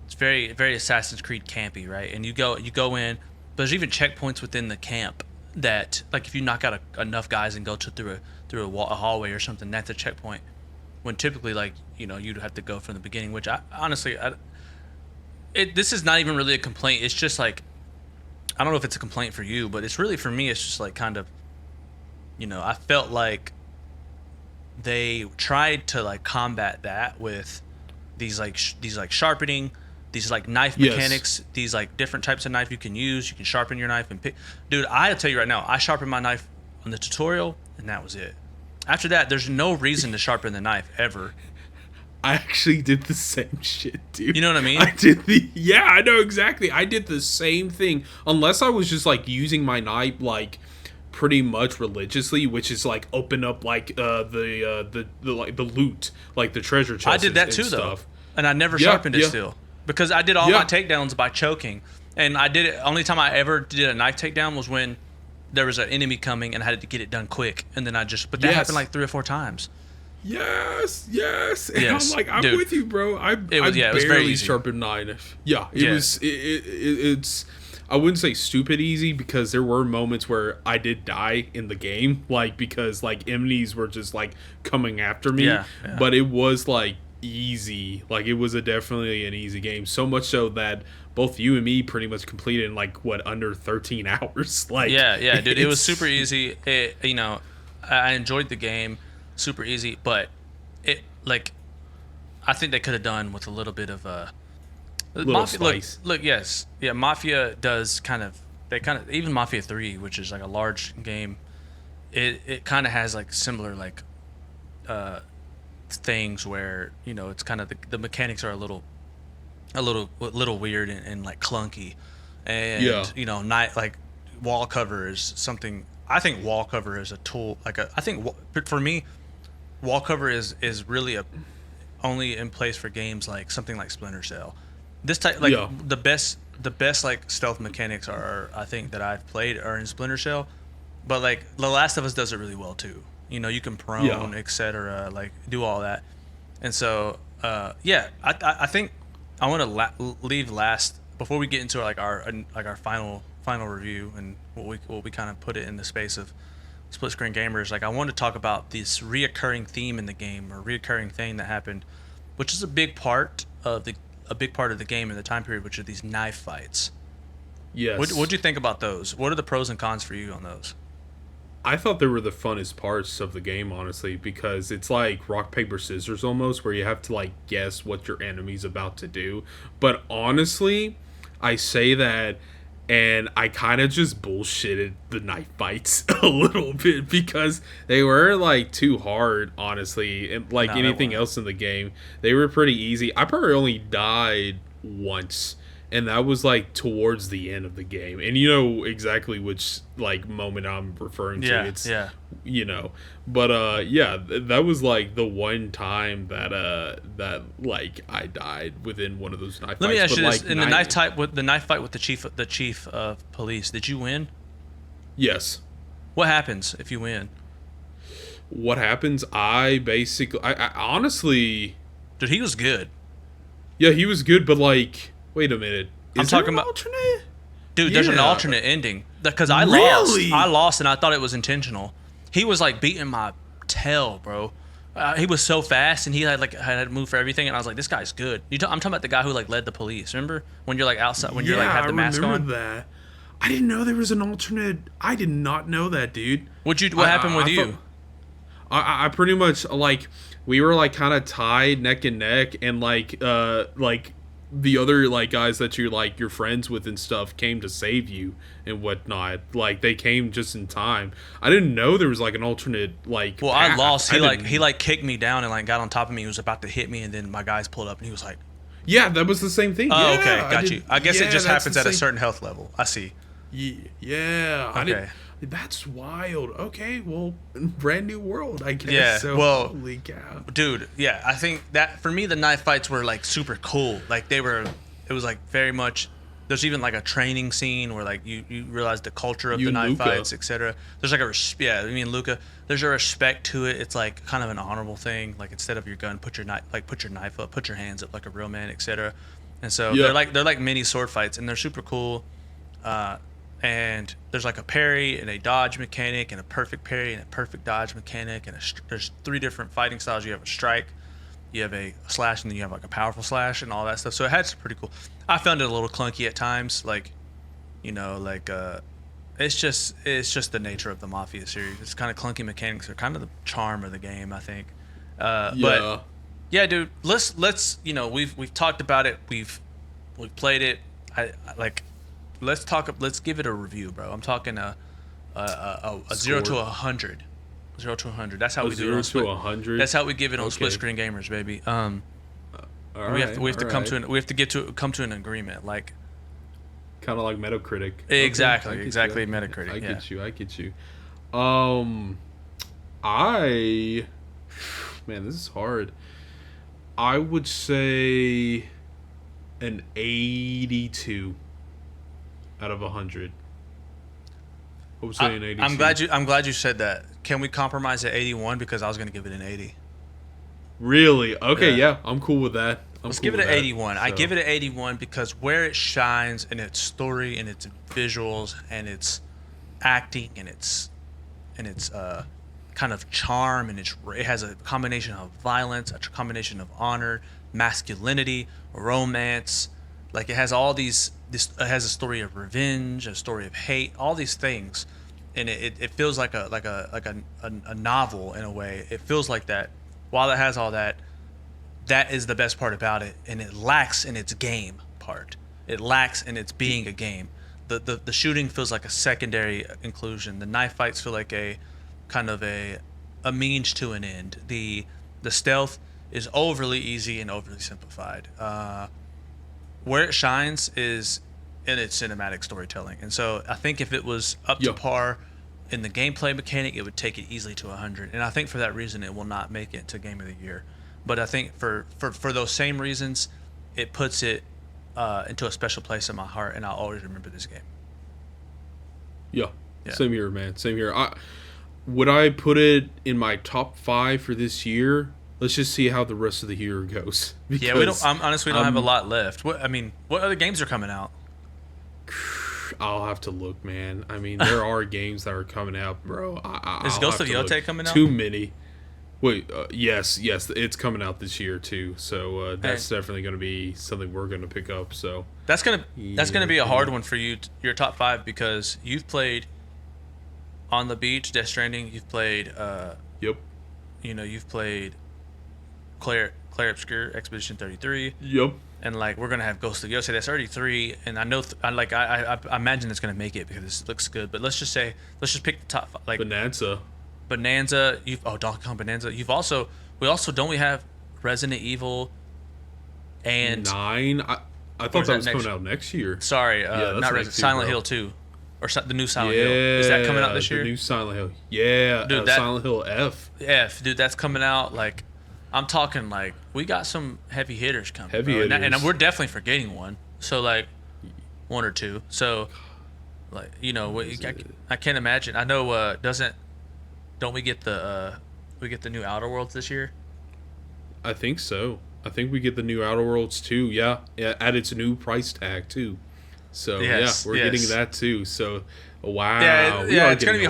It's very, very Assassin's Creed campy, right? And you go in, but there's even checkpoints within the camp that, like, if you knock out enough guys and go through a hallway or something, that's a checkpoint. When typically, like, you'd have to go from the beginning. Which I honestly, this is not even really a complaint. It's just like, I don't know if it's a complaint for you, but it's really, for me, it's just like kind of, I felt like they tried to like combat that with these sharpening, these like knife mechanics, these like different types of knife you can use. You can sharpen your knife and pick. Dude, I'll tell you right now, I sharpened my knife on the tutorial and that was it. After that, there's no reason to sharpen the knife ever. I actually did the same shit, dude. You know what I mean? I know exactly. I did the same thing, unless I was just like using my knife like pretty much religiously, which is like open up like the loot, like the treasure chest. I did that too though, and I never sharpened it still because I did all my takedowns by choking, and I did it. Only time I ever did a knife takedown was when there was an enemy coming and I had to get it done quick, and then but that happened like 3 or 4 times. Yes. And I'm like, I'm with you, bro. I barely sharpened knife. Yeah, it's. I wouldn't say stupid easy because there were moments where I did die in the game, like because like enemies were just like coming after me. Yeah. But it was like easy. Like it was definitely an easy game. So much so that both you and me pretty much completed in like under 13 hours. Like dude, it was super easy. I enjoyed the game, super easy, but it like I think they could have done with a little bit of a Mafia, Mafia does even Mafia 3, which is like a large game, it kind of has like similar like things where it's kind of the mechanics are a little weird and like clunky, and not like wall cover is something. I think wall cover is a tool for me, wall cover is really only in place for games like something like Splinter Cell. This type, like the best like stealth mechanics are I think that I've played are in Splinter Cell, but like The Last of Us does it really well too. You can prone, etc. Like do all that, and so I think I want to leave last before we get into like our final review and what we kind of put it in the space of split screen gamers. Like I want to talk about this reoccurring theme in the game or reoccurring thing that happened, which is a big part of the game in the time period, which are these knife fights. Yes. What'd you think about those? What are the pros and cons for you on those? I thought they were the funnest parts of the game, honestly, because it's like rock, paper, scissors almost, where you have to like guess what your enemy's about to do. But honestly, I say that and I kind of just bullshitted the knife fights a little bit because they were like too hard, honestly. And anything else in the game, they were pretty easy. I probably only died once and that was like towards the end of the game. And you know exactly which like moment I'm referring to. It's you know, but that was like the one time that like I died within one of those knife fights. Let me ask you this: like, in the knife fight with the chief of police, did you win? Yes. What happens if you win? What happens? I honestly, dude, he was good. Yeah, he was good, but like, wait a minute. I'm talking about alternate. Dude, there's an alternate ending because I lost, and I thought it was intentional. He was like beating my tail, bro. He was so fast, and he had to move for everything, and I was like, this guy's good. I'm talking about the guy who like led the police. Remember when you're like outside, when you're like had the mask on? I remember that. I didn't know there was an alternate. I did not know that, dude. What happened with you? I pretty much like we were like kind of tied neck and neck, and like the other like guys that you're like you're friends with and stuff came to save you and whatnot. Like they came just in time. I didn't know there was like an alternate like. Well, I lost. He kicked me down and like got on top of me. He was about to hit me, and then my guys pulled up, and he was like, "Yeah, that was the same thing." Oh, yeah, okay, got you. I guess it just happens at a certain health level. I see. Yeah. Okay. That's wild. Okay, well, brand new world, I guess. Yeah, so, well, holy cow. Dude, yeah, I think that, for me, the knife fights were, like, super cool. Like, it was, like, very much, there's even, like, a training scene where, like, you realize the culture of the knife fights, etc. There's, like, Luca, there's a respect to it. It's, like, kind of an honorable thing. Like, instead of your gun, put your knife up, put your hands up like a real man, etc. And so they're like mini sword fights, and they're super cool. And there's like a parry and a dodge mechanic and a perfect parry and a perfect dodge mechanic, and there's 3 different fighting styles. You have a strike, you have a slash, and then you have like a powerful slash and all that stuff. So it had some pretty cool. I found it a little clunky at times, like, you know, like it's just the nature of the Mafia series. It's kind of clunky mechanics are kind of the charm of the game, I think. But yeah, dude, let's you know, we've talked about it, we've played it. Let's give it a review, bro. I'm talking a 0 to 100. 0 to 100. That's how we do it on 0 to 100. That's how we give it on Split Screen Gamers, baby. We have to come to an agreement, like kind of like Metacritic. Exactly, okay. Metacritic. I get you. Man, this is hard. I would say an 82 out of 100. I would say an 82. I'm glad you said that. Can we compromise at 81 because I was going to give it an 80. Really? Okay, yeah, I'm cool with that. Let's give it an 81. So. I give it an 81 because where it shines in its story and its visuals and its acting and its kind of charm, and it has a combination of violence, a combination of honor, masculinity, romance. Like, it has all these. It has a story of revenge, a story of hate, all these things, and it feels like a novel in a way. It feels like that. While it has all that, that is the best part about it, and it lacks in its game part. It lacks in its being a game. The shooting feels like a secondary inclusion. The knife fights feel like a kind of a means to an end. The stealth is overly easy and overly simplified. Where it shines is in its cinematic storytelling. And so I think if it was up to par in the gameplay mechanic, it would take it easily to 100. And I think for that reason, it will not make it to Game of the Year. But I think for those same reasons, it puts it into a special place in my heart, and I'll always remember this game. Yeah. Same here, man. Same here. Would I put it in my top 5 for this year? Let's just see how the rest of the year goes. Because, we don't. Honestly, we don't have a lot left. What other games are coming out? I'll have to look, man. I mean, there are games that are coming out, bro. Is Ghost of Yotei coming out? Too many. Wait, yes, it's coming out this year too. So that's definitely going to be something we're going to pick up. So that's gonna be a hard one for you. Your top 5, because you've played On the Beach, Death Stranding. You've played. Yep. You know, you've played Claire Obscure, Expedition 33. Yep. And like, we're gonna have Ghost of Yotei. That's already 3, and I know I imagine it's gonna make it because it looks good. But let's just pick the top 5. Like Bonanza. Donkey Kong Bonanza. We also don't we have Resident Evil and 9. I Or thought is that was next? coming out next year. Sorry, that's not next Resident year, Silent bro. Hill 2, or the new Silent Hill. Is that coming out this year? The new Silent Hill. Yeah, Dude, Silent Hill F. F, dude, that's coming out. Like, I'm talking like we got some heavy hitters coming, Heavy bro. hitters. And we're definitely forgetting one. So like, one or two. So, like, I can't imagine. I know. Don't we get the new Outer Worlds this year? I think so. I think we get the new Outer Worlds too. Yeah, at its new price tag too. So Yes, we're yes. getting that too. So wow, Yeah, it's gonna be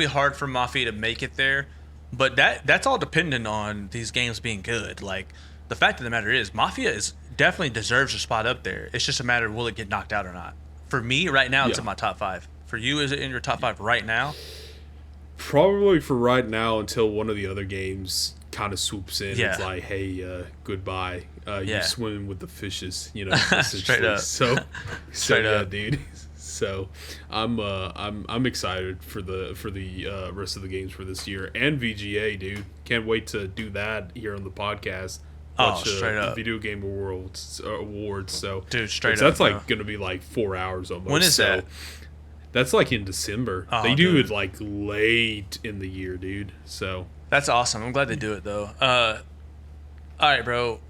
hard for Mafia to make it there, but that's all dependent on these games being good. Like, the fact of the matter is, Mafia is definitely deserves a spot up there. It's just a matter of will it get knocked out or not. For me, right now, it's Yeah. in my top 5. For you, is it in your top 5 right now? Probably for right now until one of the other games kind of swoops in. Yeah. It's like, hey, goodbye. Yeah. You swimming with the fishes, Straight up. So Straight yeah, up. dude. So I'm excited for the rest of the games for this year and VGA, dude. Can't wait to do that here on the podcast. Watch Straight up. Video Game Awards. So Dude, straight that's up, like gonna be like 4 hours almost. When is that? That's like in December. Oh, They do dude. it like late in the year, dude. So That's awesome. I'm glad they do it though. All right, bro.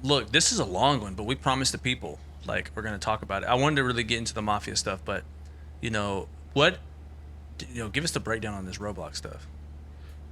Look, this is a long one, but we promised the people like we're gonna talk about it. I wanted to really get into the Mafia stuff, but give us the breakdown on this Roblox stuff.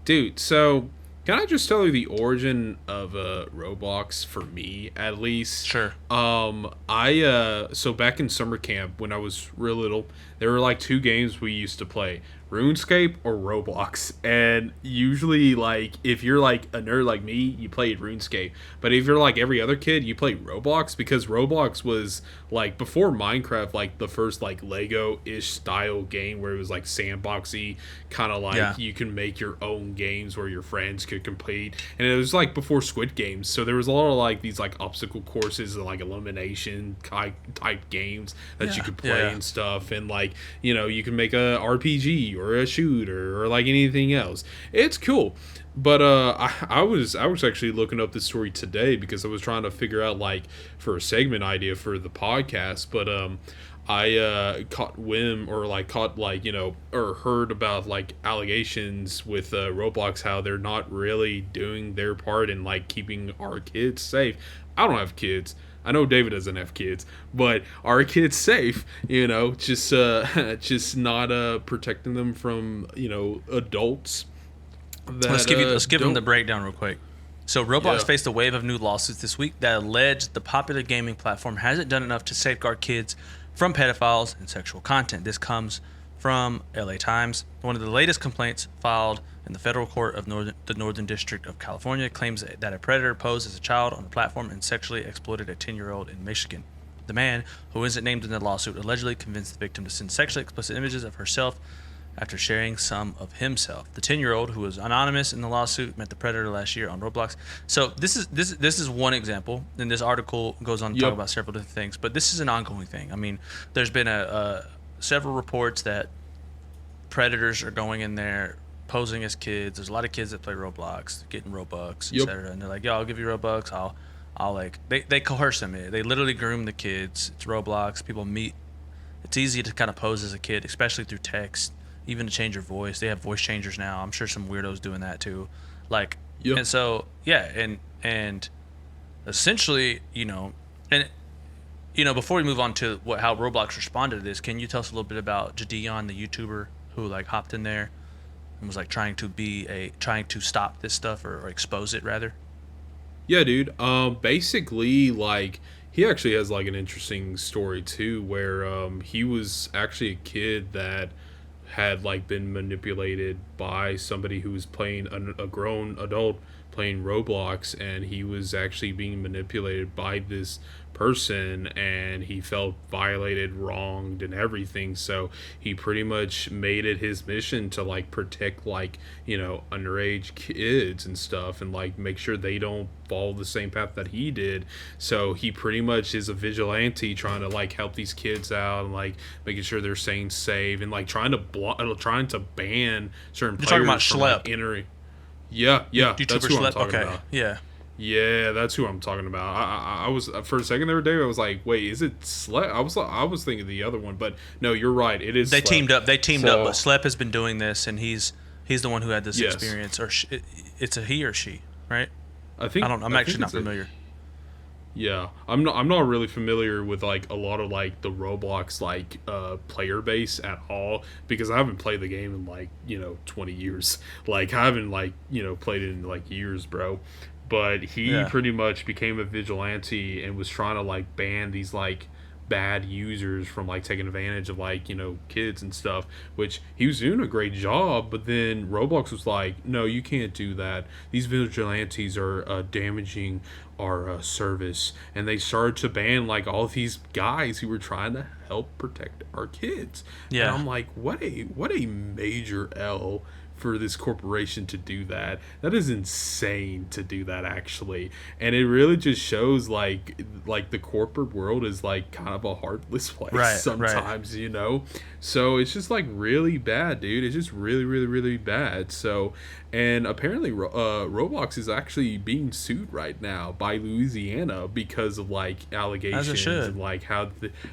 dude, so can I just tell you the origin of Roblox for me at least? Sure. So back in summer camp when I was real little, there were like 2 games we used to play. RuneScape or Roblox. And usually, like, if you're like a nerd like me, you played RuneScape. But if you're like every other kid, you played Roblox, because Roblox was like before Minecraft, like the first like Lego-ish style game where it was like sandboxy, kind of like you can make your own games where your friends could compete. And it was like before Squid Games, so there was a lot of like these like obstacle courses and like elimination type games that you could play and stuff. And like, you can make a RPG or a shooter or like anything else. It's cool. But I was actually looking up this story today because I was trying to figure out like for a segment idea for the podcast. But I caught or heard about like allegations with Roblox, how they're not really doing their part in like keeping our kids safe. I don't have kids. I know David doesn't have kids, but our kids safe, just not protecting them from, adults. Let's give them the breakdown real quick. So Roblox faced a wave of new lawsuits this week that alleged the popular gaming platform hasn't done enough to safeguard kids from pedophiles and sexual content. This comes from LA Times. One of the latest complaints filed in the federal court of the Northern District of California claims that a predator posed as a child on the platform and sexually exploited a 10-year-old in Michigan. The man, who isn't named in the lawsuit, allegedly convinced the victim to send sexually explicit images of herself after sharing some of himself. The 10-year-old, who was anonymous in the lawsuit, met the predator last year on Roblox. So this is one example, and this article goes on to talk about several different things. But this is an ongoing thing. I mean, there's been several reports that predators are going in there posing as kids. There's a lot of kids that play Roblox, getting Robux, etc. And they're like, "Yo, I'll give you Robux. I'll like." They coerce them. They literally groom the kids. It's Roblox. People meet. It's easy to kind of pose as a kid, especially through text. Even to change your voice. They have voice changers now. I'm sure some weirdos doing that too. Like, and so and essentially, before we move on to how Roblox responded to this, can you tell us a little bit about Jadion, the YouTuber who like hopped in there and was like trying to stop this stuff or expose it rather? Yeah, dude. Basically, like, he actually has like an interesting story too, where he was actually a kid that had like been manipulated by somebody who was playing a grown adult playing Roblox, and he was actually being manipulated by this person, and he felt violated, wronged, and everything. So he pretty much made it his mission to like protect like underage kids and stuff, and like make sure they don't follow the same path that he did. So he pretty much is a vigilante trying to like help these kids out and like making sure they're staying safe, and like trying to ban certain players talking about from Schlep. like entering. Yeah, YouTuber that's who I'm Schlep? talking Okay. about. Yeah. Yeah, that's who I'm talking about. I was for a second the other day. I was like, wait, is it Slep? I was thinking the other one, but no, you're right. It is. They Slep. teamed up. They teamed up, but So Slep has been doing this, and he's the one who had this yes, experience, or it's a he or she, right? I think I don't. I'm I actually think not it's a, familiar. yeah, I'm not really familiar with like a lot of like the Roblox like player base at all because I haven't played the game in like 20 years. Like I haven't like played it in like years, bro. But he Yeah. pretty much became a vigilante and was trying to like ban these like bad users from like taking advantage of like kids and stuff, which he was doing a great job. But then Roblox was like, no, you can't do that, these vigilantes are damaging our service, and they started to ban like all these guys who were trying to help protect our kids. And Yeah. I'm like, what a major L for this corporation to do that. That is insane to do that, actually. And it really just shows like the corporate world is like kind of a heartless place Right. sometimes, so it's just like really bad, dude. It's just really really really bad. So, and apparently Roblox is actually being sued right now by Louisiana because of like allegations should. and like how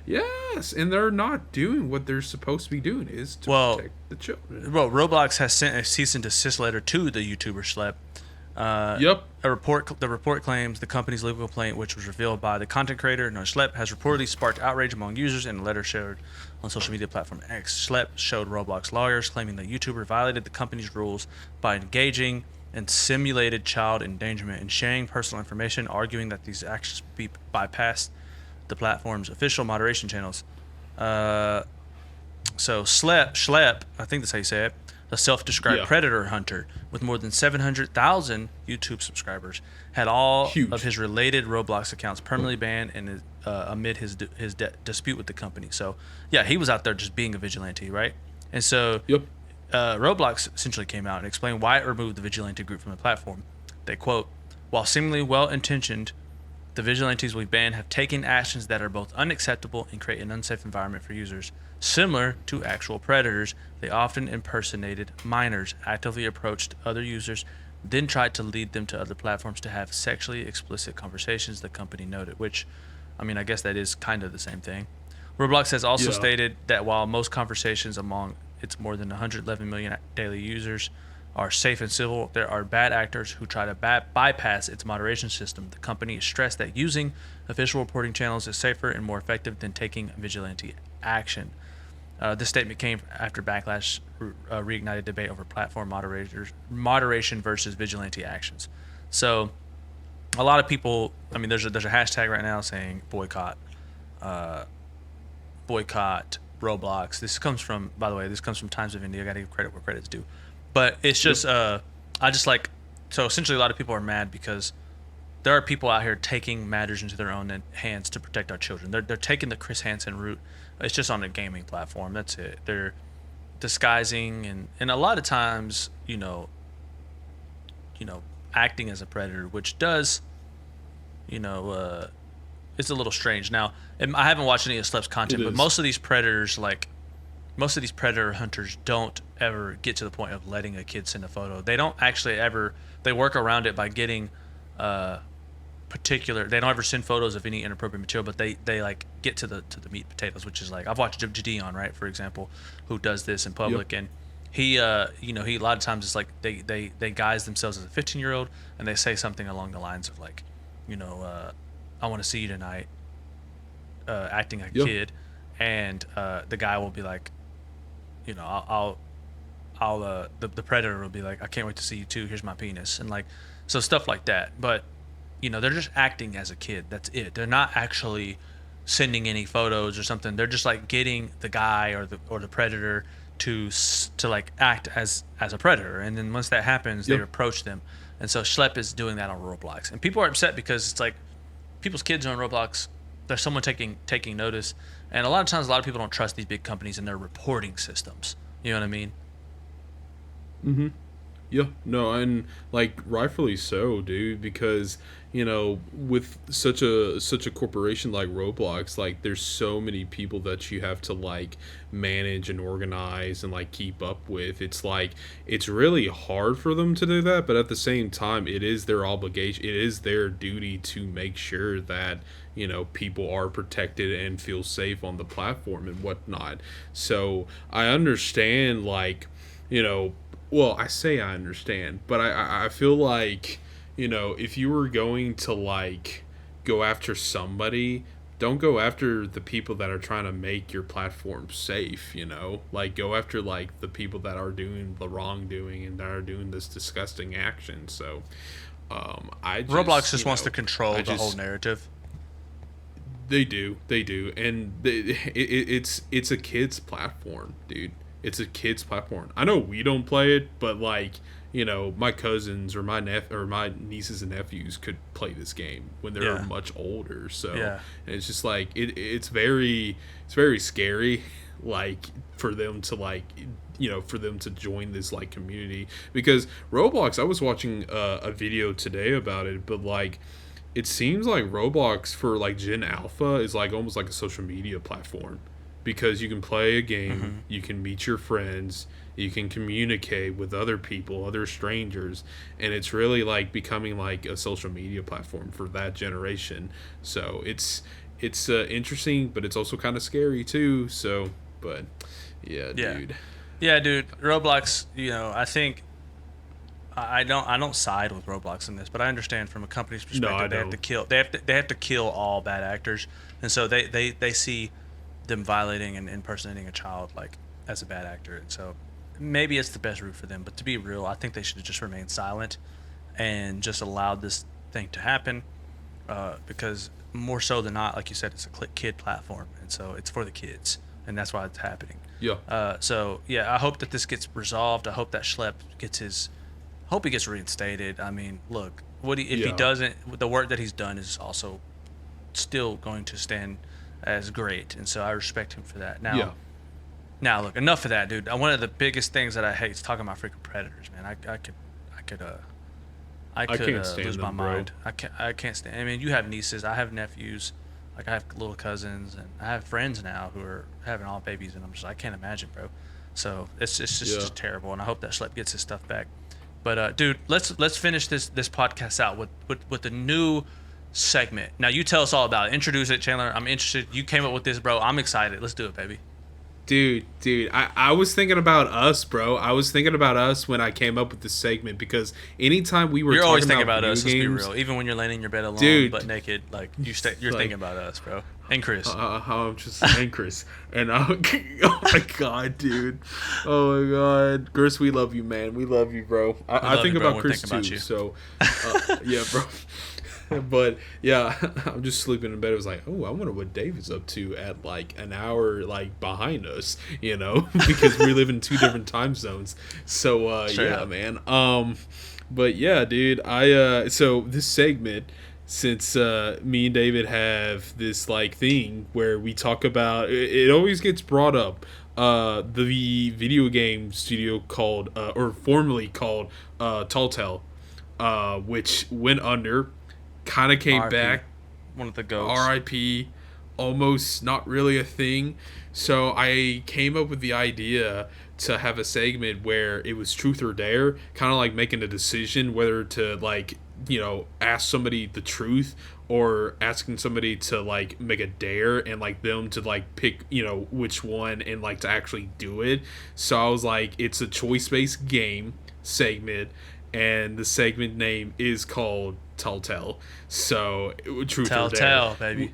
yes, and they're not doing what they're supposed to be doing, is to Well, protect the children. Well, Roblox has sent a cease and desist letter to the YouTuber Slep. Yep. The report claims the company's legal complaint, which was revealed by the content creator known as Slep, has reportedly sparked outrage among users in a letter shared on social media platform X. Slep showed Roblox lawyers claiming the YouTuber violated the company's rules by engaging in simulated child endangerment and sharing personal information, arguing that these actions be bypassed the platform's official moderation channels. So Schlep, I think that's how you say it, a self-described Yeah. predator hunter with more than 700,000 YouTube subscribers, had all Huge. of his related Roblox accounts permanently banned and amid his dispute with the company. So yeah, he was out there just being a vigilante, right? And so Yep. Roblox essentially came out and explained why it removed the vigilante group from the platform. They quote, "While seemingly well-intentioned, the vigilantes we banned have taken actions that are both unacceptable and create an unsafe environment for users. Similar to actual predators, they often impersonated minors, actively approached other users, then tried to lead them to other platforms to have sexually explicit conversations," the company noted, which, I mean, I guess that is kind of the same thing. Roblox has also Yeah. stated that while most conversations among its more than 111 million daily users are safe and civil, there are bad actors who try to bypass its moderation system. The company stressed that using official reporting channels is safer and more effective than taking vigilante action. This statement came after backlash reignited debate over platform moderation versus vigilante actions. So, a lot of people, I mean, there's a hashtag right now saying boycott Roblox. This comes from, by the way, this comes from Times of India. I got to give credit where credit's due. But it's just, I just like, so essentially a lot of people are mad because there are people out here taking matters into their own hands to protect our children. They're taking the Chris Hansen route. It's just on a gaming platform. That's it. They're disguising and a lot of times, acting as a predator, which does, it's a little strange. Now, I haven't watched any of Slep's content, It but is. most of these predator hunters don't ever get to the point of letting a kid send a photo. They don't actually ever. They work around it by getting particular. They don't ever send photos of any inappropriate material, but they like get to the meat and potatoes, which is like I've watched Jadion, right, for example, who does this in public, and he he a lot of times it's like they guise themselves as a 15-year-old and they say something along the lines of like, I want to see you tonight, acting like a kid, and the guy will be like, the predator will be like, I can't wait to see you too. Here's my penis, and like, so stuff like that. But they're just acting as a kid. That's it. They're not actually sending any photos or something. They're just like getting the guy or the predator to like act as a predator, and then once that happens, they approach them. And so Schlep is doing that on Roblox, and people are upset because it's like people's kids are on Roblox. There's someone taking notice, and a lot of times, a lot of people don't trust these big companies and their reporting systems. You know what I mean? Yeah, no, and like rightfully so, dude, because with such a corporation like Roblox, like there's so many people that you have to like manage and organize and like keep up with. It's like it's really hard for them to do that, but at the same time, it is their obligation, it is their duty to make sure that people are protected and feel safe on the platform and whatnot. So I understand, like, you know well, I say I understand, but I feel like, if you were going to, like, go after somebody, don't go after the people that are trying to make your platform safe, Like, go after, like, the people that are doing the wrongdoing and that are doing this disgusting action. So, Roblox just wants to control the whole narrative. They do. And it's a kid's platform, dude. It's a kid's platform. I know we don't play it, but like, my cousins or my nieces and nephews could play this game when they're much older. So and it's just like it's very scary, like for them to for them to join this like community, because Roblox. I was watching a video today about it, but like it seems like Roblox for like Gen Alpha is like almost like a social media platform. Because you can play a game, you can meet your friends, you can communicate with other people, other strangers, and it's really like becoming like a social media platform for that generation. So it's interesting, but it's also kind of scary too. So, but yeah, dude. Yeah, dude. Roblox. I think I don't side with Roblox in this, but I understand from a company's perspective they have to kill all bad actors, and so they see them violating and impersonating a child like as a bad actor, and so maybe it's the best route for them. But to be real, I think they should have just remained silent and just allowed this thing to happen, because more so than not, like you said, it's a kid platform, and so it's for the kids, and that's why it's happening. So I hope that this gets resolved. I hope that Schlepp hope he gets reinstated. I mean, look, if he doesn't, the work that he's done is also still going to stand as great, and so I respect him for that. Now, look, enough of that, dude. One of the biggest things that I hate is talking about freaking predators, man. I could lose my mind. I can't stand. I mean, you have nieces, I have nephews, like I have little cousins, and I have friends now who are having all babies, and I'm just I can't imagine, bro. So it's just terrible, and I hope that Schlepp gets his stuff back. But dude, let's finish this podcast out with the new segment. Now you tell us all about it. Introduce it, Chandler. I'm interested. You came up with this, bro. I'm excited. Let's do it, baby. Dude, I was thinking about us, bro. I was thinking about us when I came up with this segment, because anytime we were you're talking always thinking about us, let's be real. Even when you're laying in your bed alone, dude, butt naked, like you're thinking about us, bro. And Chris. I'm just and Chris. And oh my god, dude. Oh my god, Chris, we love you, man. We love you, bro. I think about Chris too. So yeah, bro. But yeah, I'm just sleeping in bed. I was like, oh, I wonder what David's up to at like an hour like behind us, because we live in two different time zones. So yeah, man. But yeah, dude, so this segment, since me and David have this like thing where we talk about it always gets brought up, the video game studio called or formerly called Telltale, which went under. Kind of came back, one of the goats. R.I.P. Almost not really a thing. So I came up with the idea to have a segment where it was truth or dare, kind of like making a decision whether to like ask somebody the truth or asking somebody to like make a dare and like them to like pick which one and like to actually do it. So I was like, it's a choice-based game segment, and the segment name is called Telltale. So truth or dare. Telltale, baby.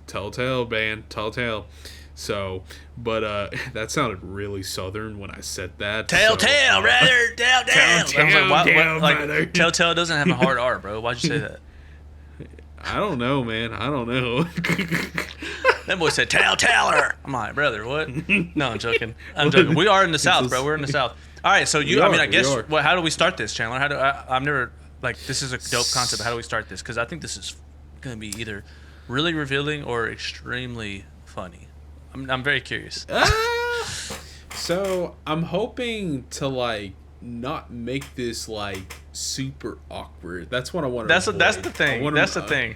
Telltale, man. Telltale. So, but that sounded really southern when I said that. Telltale, rather. Telltale. Like, Telltale doesn't have a hard R, bro. Why'd you say that? I don't know, man. I don't know. That boy said, Telltale. I'm like, brother, what? No, I'm joking. We are in the South, bro. We're in the South. All right, so I guess, how do we start this, Chandler? I've never, like, this is a dope concept. How do we start this? Because I think this is going to be either really revealing or extremely funny. I'm very curious. So I'm hoping to, like, not make this like super awkward. That's what I want to. That's the thing. That's the thing.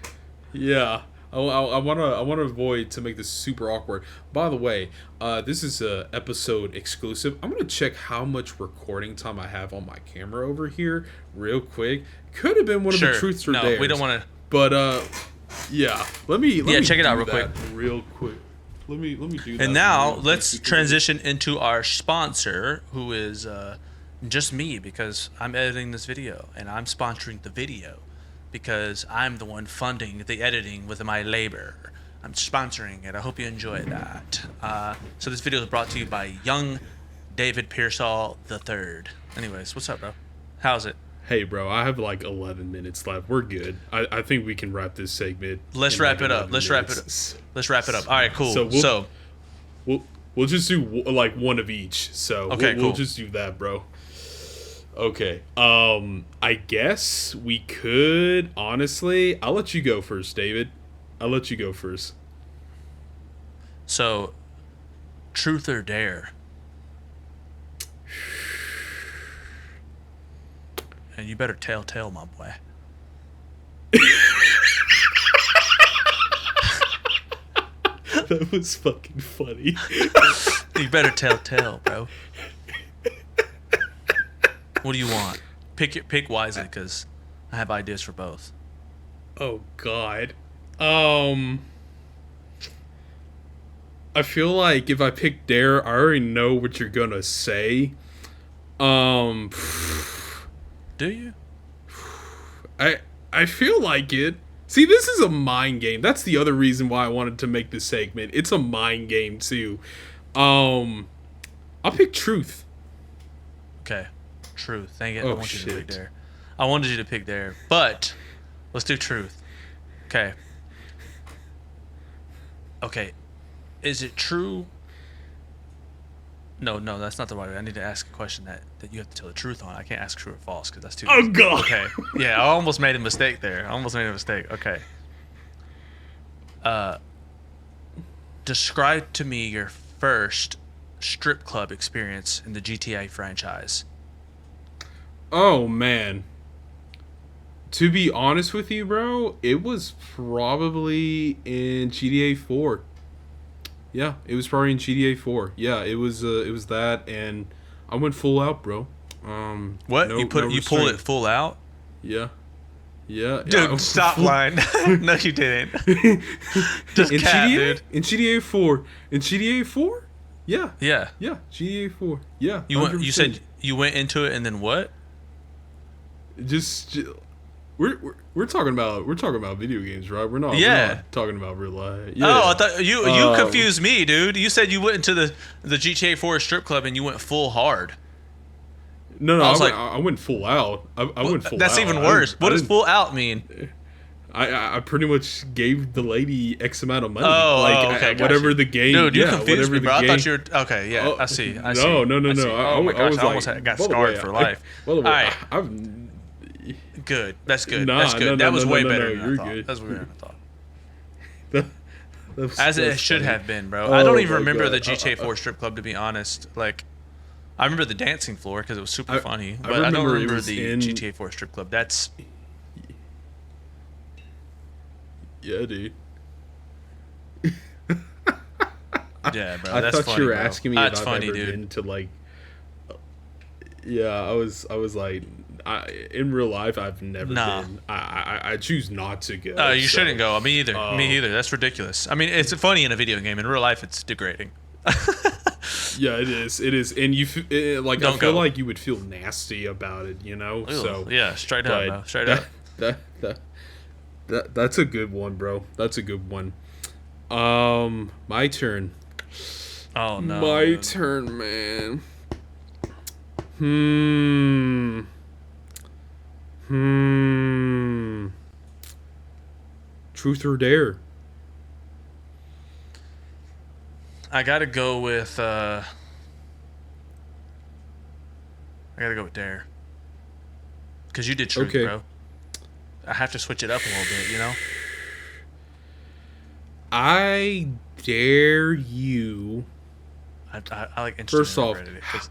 Yeah. I want to avoid to make this super awkward. By the way, this is a episode exclusive. I'm gonna check how much recording time I have on my camera over here real quick. Could have been one of the truths or dares. No, we don't want to. But yeah, let me check it out real quick. Real quick. Let me do that. And now let's transition into our sponsor, who is just me, because I'm editing this video and I'm sponsoring the video. Because I'm the one funding the editing with my labor. I'm sponsoring it. I hope you enjoy that. So this video is brought to you by young David Pearsall III. Anyways, what's up, bro? How's it? Hey, bro, I have like 11 minutes left. We're good. I think we can wrap this segment. Let's wrap it up. Let's wrap it up. All right, cool. So we'll just do like one of each. So okay, we'll just do that, bro. Okay. I guess we could, honestly, I'll let you go first, David. I'll let you go first. So, truth or dare? And you better tell, my boy. That was fucking funny. You better tell, bro. What do you want? Pick wisely, because I have ideas for both. Oh God. I feel like if I pick dare, I already know what you're gonna say. Do you? I feel like it. See, this is a mind game. That's the other reason why I wanted to make this segment. It's a mind game too. I'll pick truth. Okay. Truth. Dang it. Oh, I wanted you to pick dare. I wanted you to pick dare, but let's do truth. Okay. Okay. Is it true? No, that's not the right way. I need to ask a question that you have to tell the truth on. I can't ask true or false because that's too Oh, God. Okay. Yeah, I almost made a mistake there. Okay. Describe to me your first strip club experience in the GTA franchise. Oh, man. To be honest with you, bro, it was probably in GTA 4. Yeah, it was probably in GTA 4. Yeah, it was that, and I went full out, bro. What? You pulled it full out? Yeah. Yeah. Dude, stop lying. No, you didn't. Just in cap, GTA, dude. In GTA 4. In GTA 4? Yeah. Yeah. Yeah, GTA 4. Yeah. You said you went into it and then what? Just we're talking about video games, right? We're not talking about real life. Yeah. Oh, I thought you confused me, dude. You said you went into the GTA 4 strip club and you went full hard. No, I went full out. I went full out. That's even worse. What does full out mean? I pretty much gave the lady X amount of money. Okay, whatever the game. Dude, you confused me, bro. I thought you were okay. Yeah, I see. No. Oh my gosh, I almost like, got scarred for life. By the way, all right. I've good. That's good. Nah, That's good. That was way better than I thought. Good. That's way better than I thought. As it should have been, bro. I don't even remember the GTA 4 strip club, to be honest. Like, I remember the dancing floor because it was super funny, but I don't remember the GTA 4 strip club. That's yeah, dude. Yeah, bro. I That's thought funny, you were bro. asking me That's if I've funny, ever dude. been to like. Yeah, I was like, in real life, I've never been. I choose not to go. You shouldn't go. Me either. Me either. That's ridiculous. I mean, it's funny in a video game. In real life, it's degrading. Yeah, it is. It is, and like Don't I feel go. like you would feel nasty about it, you know. Ew. So yeah, straight up, bro. Straight up. That's a good one, bro. That's a good one. My turn. Oh no. My turn, man. Truth or dare? I gotta go with dare. Cause you did truth, Okay. bro. I have to switch it up a little bit, you know. I dare you. I like instant First off, identity, 'cause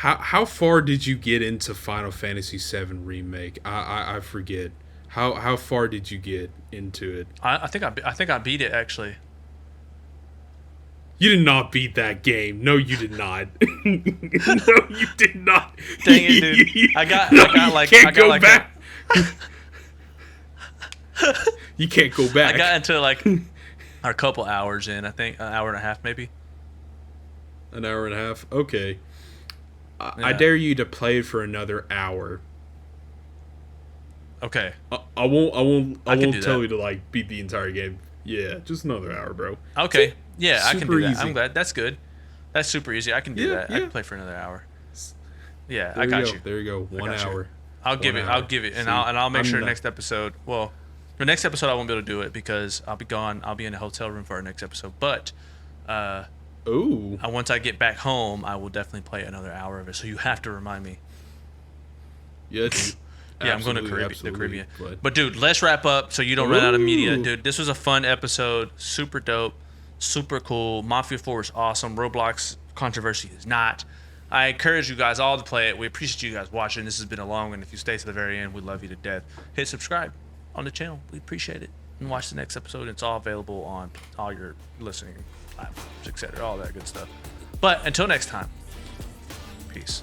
How far did you get into Final Fantasy VII Remake? I forget. How far did you get into it? I think I beat it actually. You did not beat that game. No, you did not. No, you did not. Dang it, dude! I got like back. You can't go back. I got into like a couple hours in. I think an hour and a half, maybe. An hour and a half. Okay. I Yeah. dare you to play it for another hour. Okay. I won't do tell that. you to like beat the entire game. Yeah, just another hour, bro. Okay. Yeah, I can super do that. easy. I'm glad. That's good. That's super easy. I can do Yeah, that. I yeah. can play for another hour. Yeah, There I got go. you. There you go. 1 got you. hour. I'll give 1 it. hour. I'll give it, and See, I'll make I'm sure not- next episode. Well, the next episode I won't be able to do it because I'll be gone. I'll be in a hotel room for our next episode. But Ooh. once I get back home, I will definitely play another hour of it. So you have to remind me. Yeah, dude. Yeah, I'm going to Absolutely, the Caribbean. but- But dude, let's wrap up so you don't run out of media. Ooh. Dude, this was a fun episode. Super dope. Super cool. Mafia 4 is awesome. Roblox Controversy is not. I encourage you guys all to play it. We appreciate you guys watching. This has been a long one. If you stay to the very end, we love you to death. Hit subscribe on the channel. We appreciate it. And watch the next episode. It's all available on all your listening platforms, etc. All that good stuff. But until next time, peace.